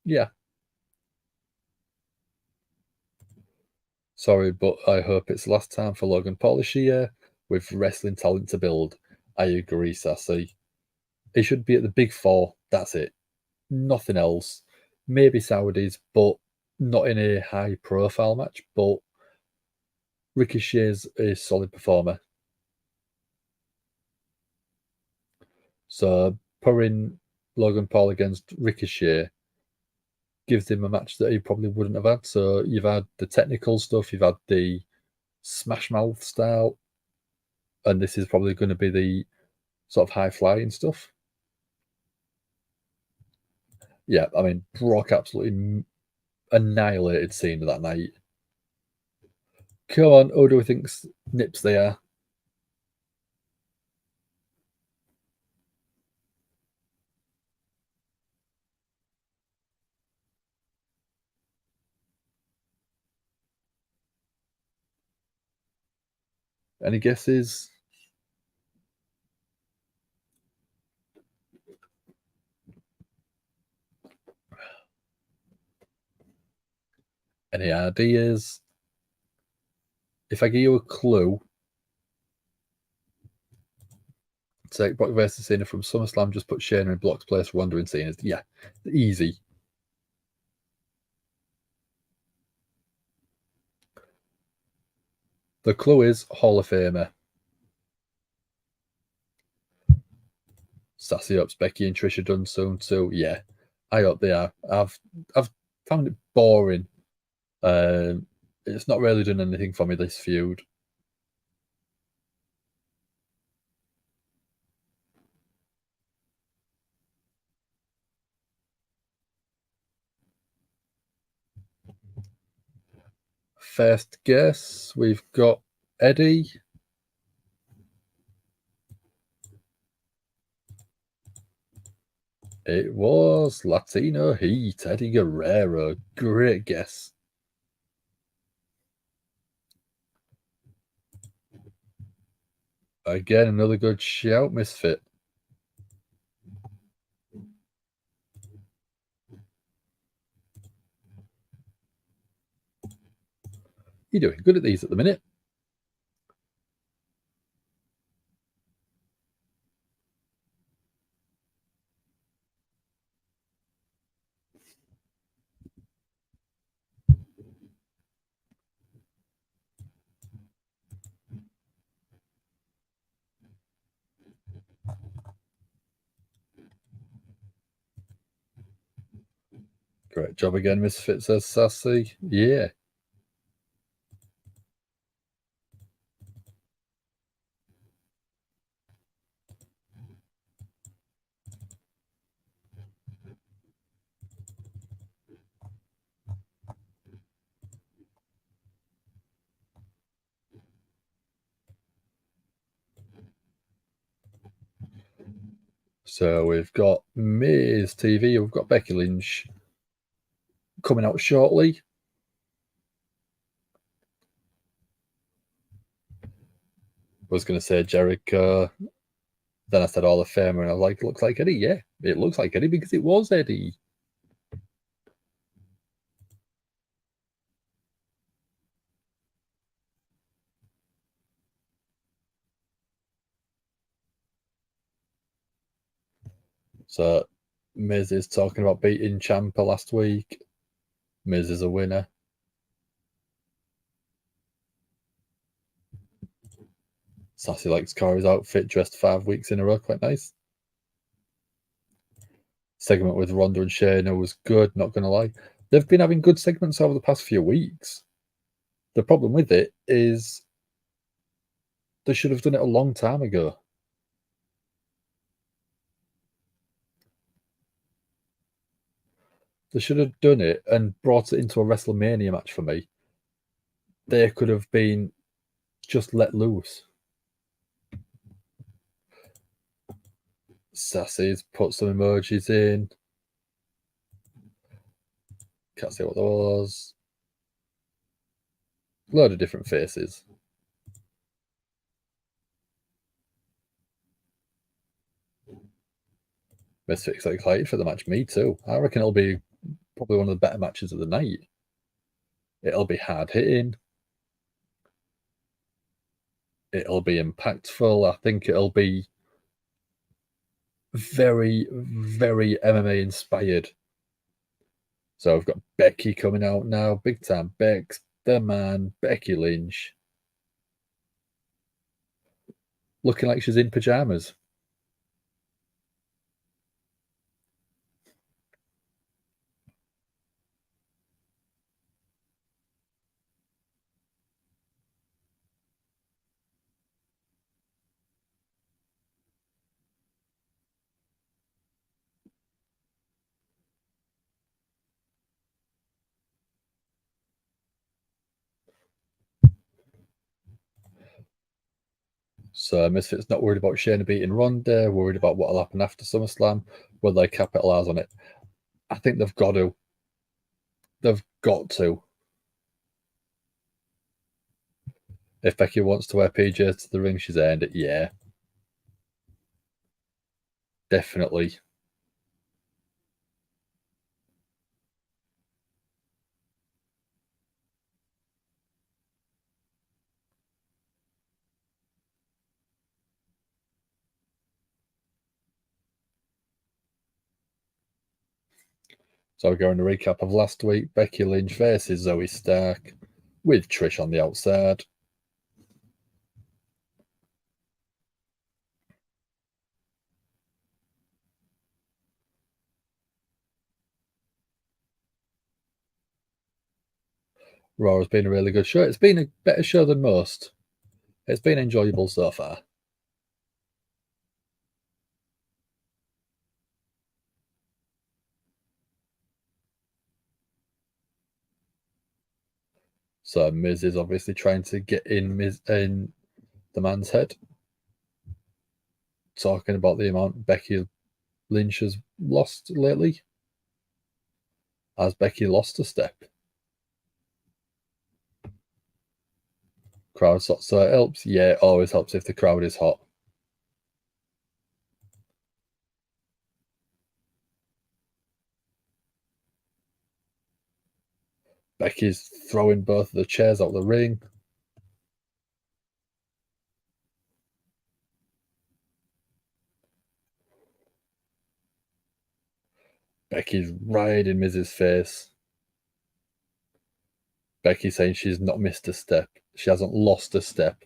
Yeah. Sorry, but I hope it's the last time for Logan Paul this year with wrestling talent to build. I agree, Sassy. It should be at the Big Four. That's it. Nothing else. Maybe Saudis, but not in a high-profile match. But Ricochet's a solid performer. So putting Logan Paul against Ricochet gives him a match that he probably wouldn't have had. So you've had the technical stuff, you've had the smash mouth style, and this is probably going to be the sort of high flying stuff. Yeah, I mean, Brock absolutely annihilated Cena that night. Come on, who do we think's nips they are? Any guesses? Any ideas? If I give you a clue, take Brock versus Cena from SummerSlam, just put Shayna in Brock's place, Ronda and Cena. Yeah, easy. The clue is Hall of Famer. Sassy hopes Becky and Trish are done soon too. Yeah, I hope they are. I've found it boring. It's not really done anything for me, this feud. First guess, we've got Eddie. It was Latino Heat, Eddie Guerrero. Great guess. Again, another good shout, Misfit. You're doing good at these at the minute. Great job again, Misfit, says Sassy. Yeah. So we've got Miz TV, we've got Becky Lynch coming out shortly. I was going to say Jericho. Then I said Hall of Famer, and I was like, it looks like Eddie. Yeah, it looks like Eddie because it was Eddie. So Miz is talking about beating Ciampa last week. Miz is a winner. Sassy likes Corey's outfit, dressed 5 weeks in a row. Quite nice. Segment with Ronda and Shayna was good, not going to lie. They've been having good segments over the past few weeks. The problem with it is they should have done it a long time ago. They should have done it and brought it into a WrestleMania match for me. They could have been just let loose. Sassy's put some emojis in. Can't see what there was. Load of different faces. Misfits excited for the match. Me too. I reckon it'll be probably one of the better matches of the night. It'll be hard hitting. It'll be impactful. I think it'll be very, very MMA inspired. So we've got Becky coming out now. Big time Bex, the man, Becky Lynch. Looking like she's in pajamas. So Misfits not worried about Shayna beating Ronda, worried about what will happen after SummerSlam. Will they capitalise on it? I think they've got to. They've got to. If Becky wants to wear PJs to the ring, she's earned it. Yeah. Definitely. So we're going to recap of last week. Becky Lynch versus Zoe Stark with Trish on the outside. Raw has been a really good show. It's been a better show than most. It's been enjoyable so far. So Miz is obviously trying to get in the man's head. Talking about the amount Becky Lynch has lost lately. Has Becky lost a step? Crowd so it helps. Yeah, it always helps if the crowd is hot. Becky's throwing both of the chairs out the ring. Becky's right in Miz's face. Becky saying she's not missed a step. She hasn't lost a step.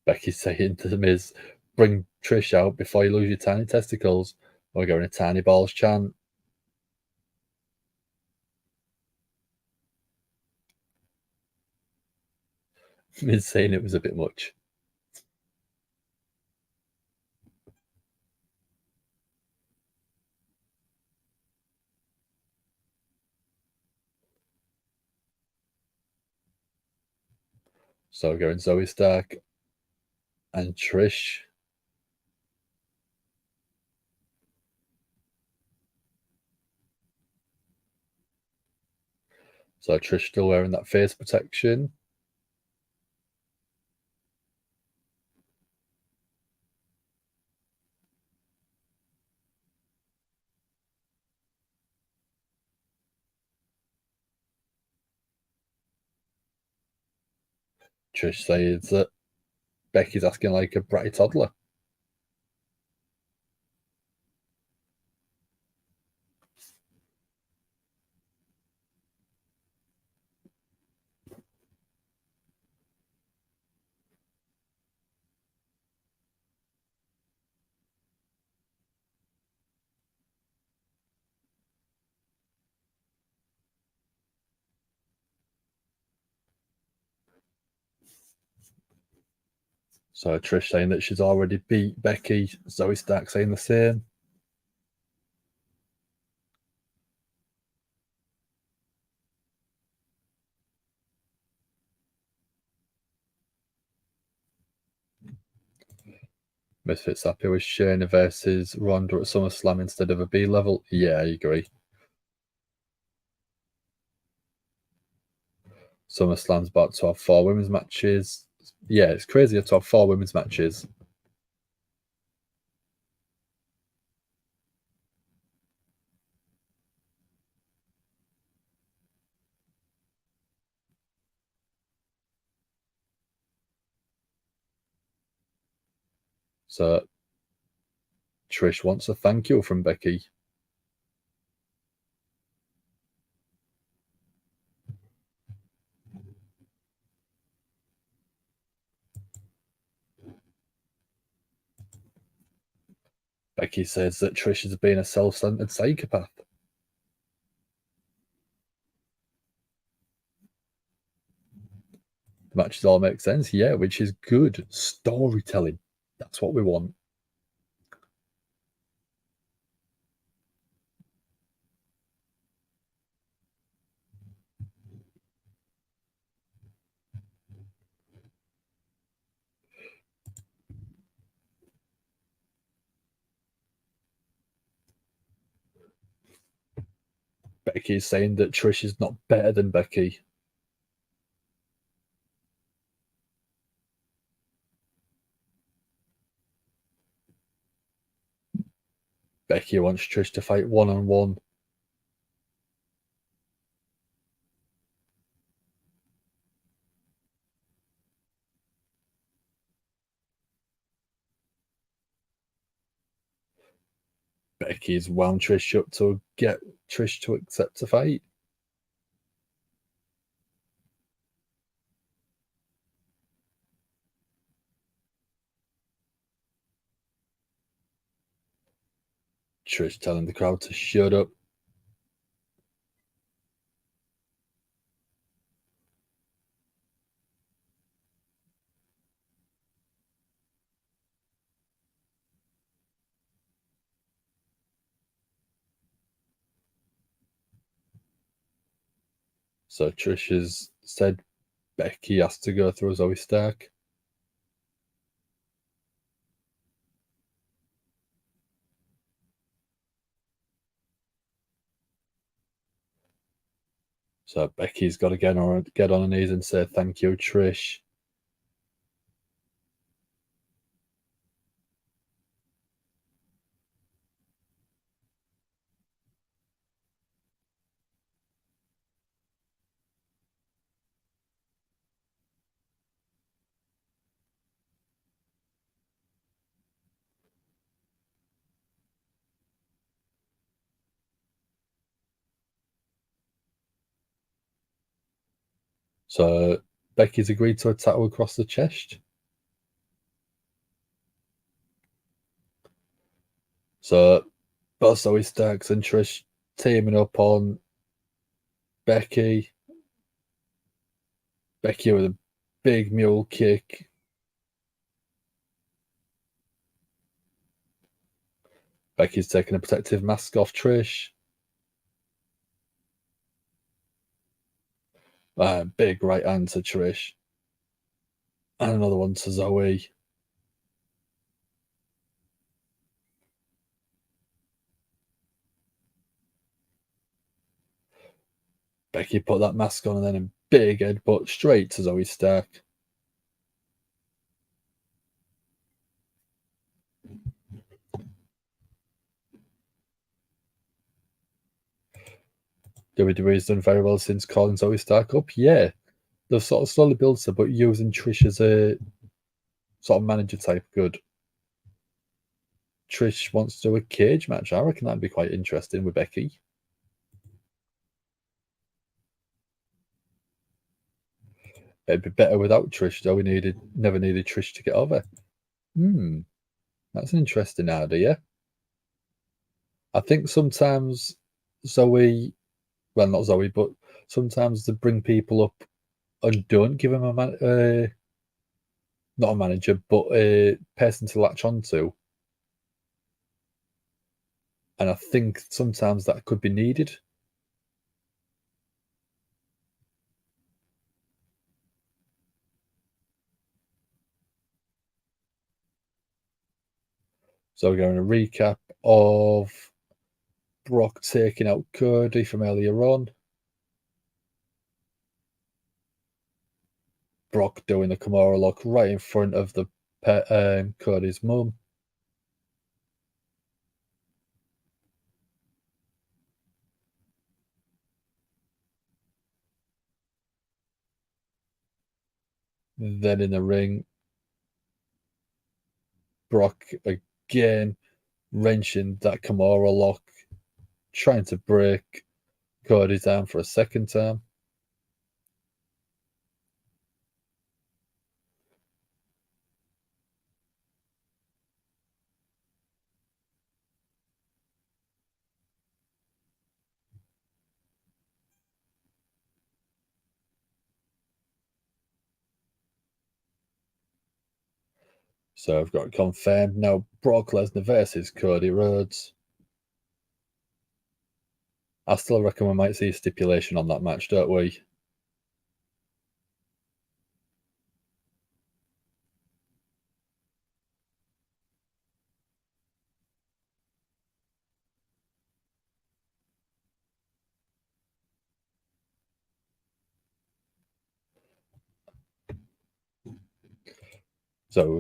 Becky's saying to the Miz, bring Trish out before you lose your tiny testicles. We're going a tiny balls chant. Miz saying it was a bit much. So we're going Zoe Stark and Trish. So Trish still wearing that face protection. Trish says that Becky's asking like a bratty toddler. So Trish saying that she's already beat Becky. Zoe Stark saying the same. Misfits happy with Shayna versus Ronda at SummerSlam instead of a B level? Yeah, I agree. SummerSlam's about to have 4 women's matches. Yeah, it's crazy to have 4 women's matches. So Trish wants a thank you from Becky. Becky says that Trish has been a self-centered psychopath. The matches all make sense, yeah, which is good storytelling. That's what we want. Becky is saying that Trish is not better than Becky. Becky wants Trish to fight one-on-one. Becky's wound Trish up to get Trish to accept a fight. Trish telling the crowd to shut up. So Trish has said Becky has to go through Zoe Stark. So Becky's got to get on her knees and say thank you, Trish. So Becky's agreed to attack her across the chest. So both Zoe Starks and Trish teaming up on Becky. Becky with a big mule kick. Becky's taking a protective mask off Trish. Big right hand to Trish. And another one to Zoe. Becky put that mask on and then a big headbutt straight to Zoe Stark. WWE's done very well since calling Zoe Stark up. Yeah, they've sort of slowly built her, but using Trish as a sort of manager type good. Trish wants to do a cage match. I reckon that'd be quite interesting with Becky. It'd be better without Trish, though. We never needed Trish to get over. That's an interesting idea. I think sometimes Zoe, well, not Zoe, but sometimes they bring people up and don't give them not a manager, but a person to latch onto. And I think sometimes that could be needed. So we're going to recap of Brock taking out Cody from earlier on. Brock doing the Kimura lock right in front of the Cody's mum. Then in the ring, Brock again wrenching that Kimura lock, trying to break Cody's arm for a second time. So I've got it confirmed now. Brock Lesnar versus Cody Rhodes. I still reckon we might see a stipulation on that match, don't we?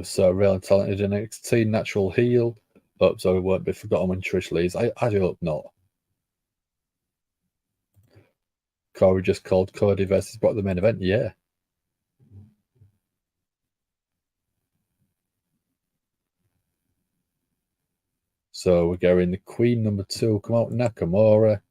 So real talented NXT natural heel. Hope so it won't be forgotten when Trish leaves. I hope not. Corey just called Cody versus Brock the main event. Yeah. So we're going the Queen number 2 come out, Nakamura.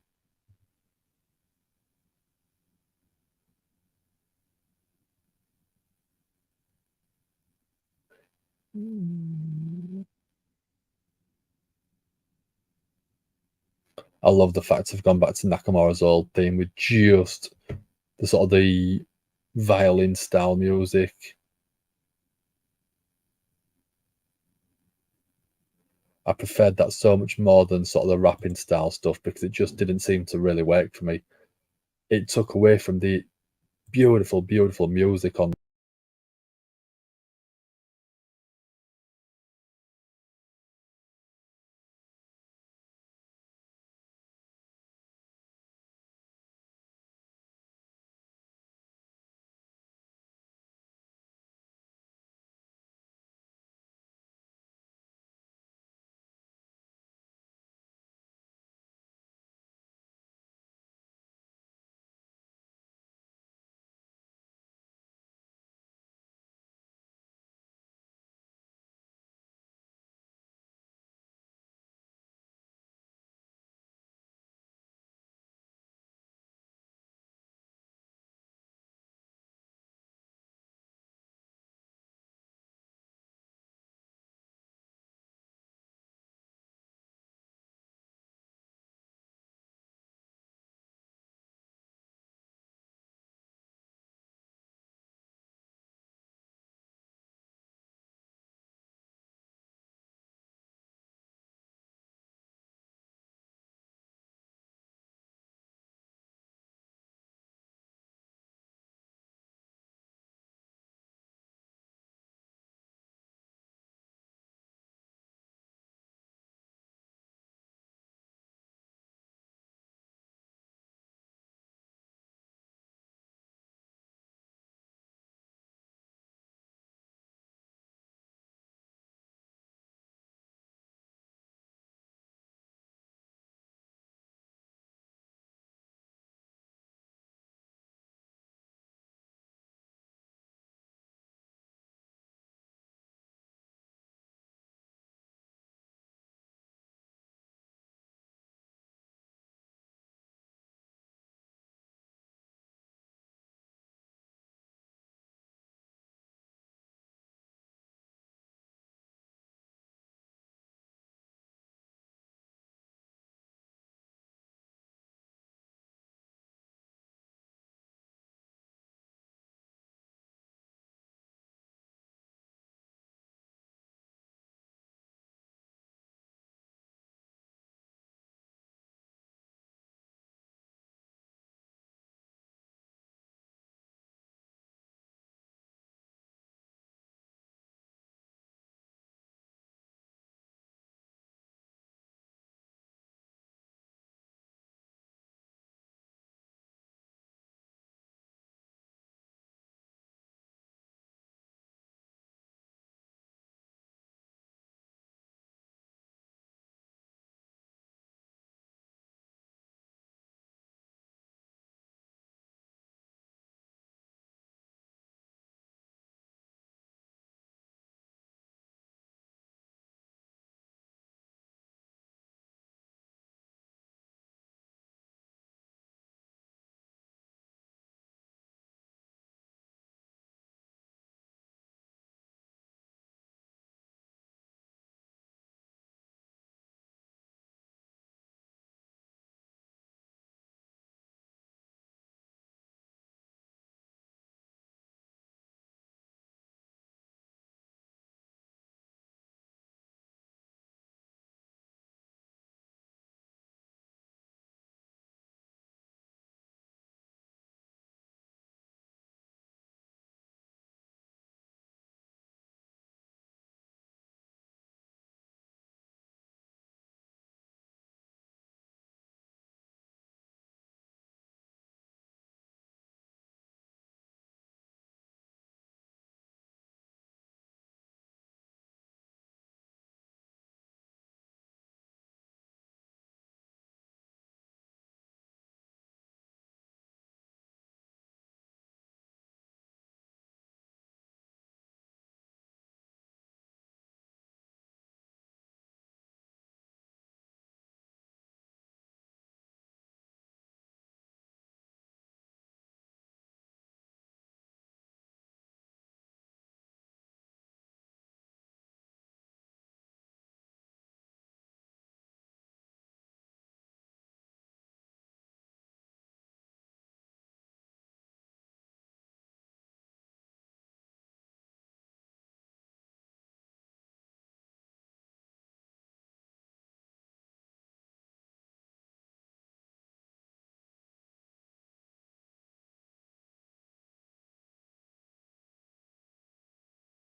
I love the fact I've gone back to Nakamura's old theme with just the sort of the violin style music. I preferred that so much more than sort of the rapping style stuff because it just didn't seem to really work for me. It took away from the beautiful, beautiful music on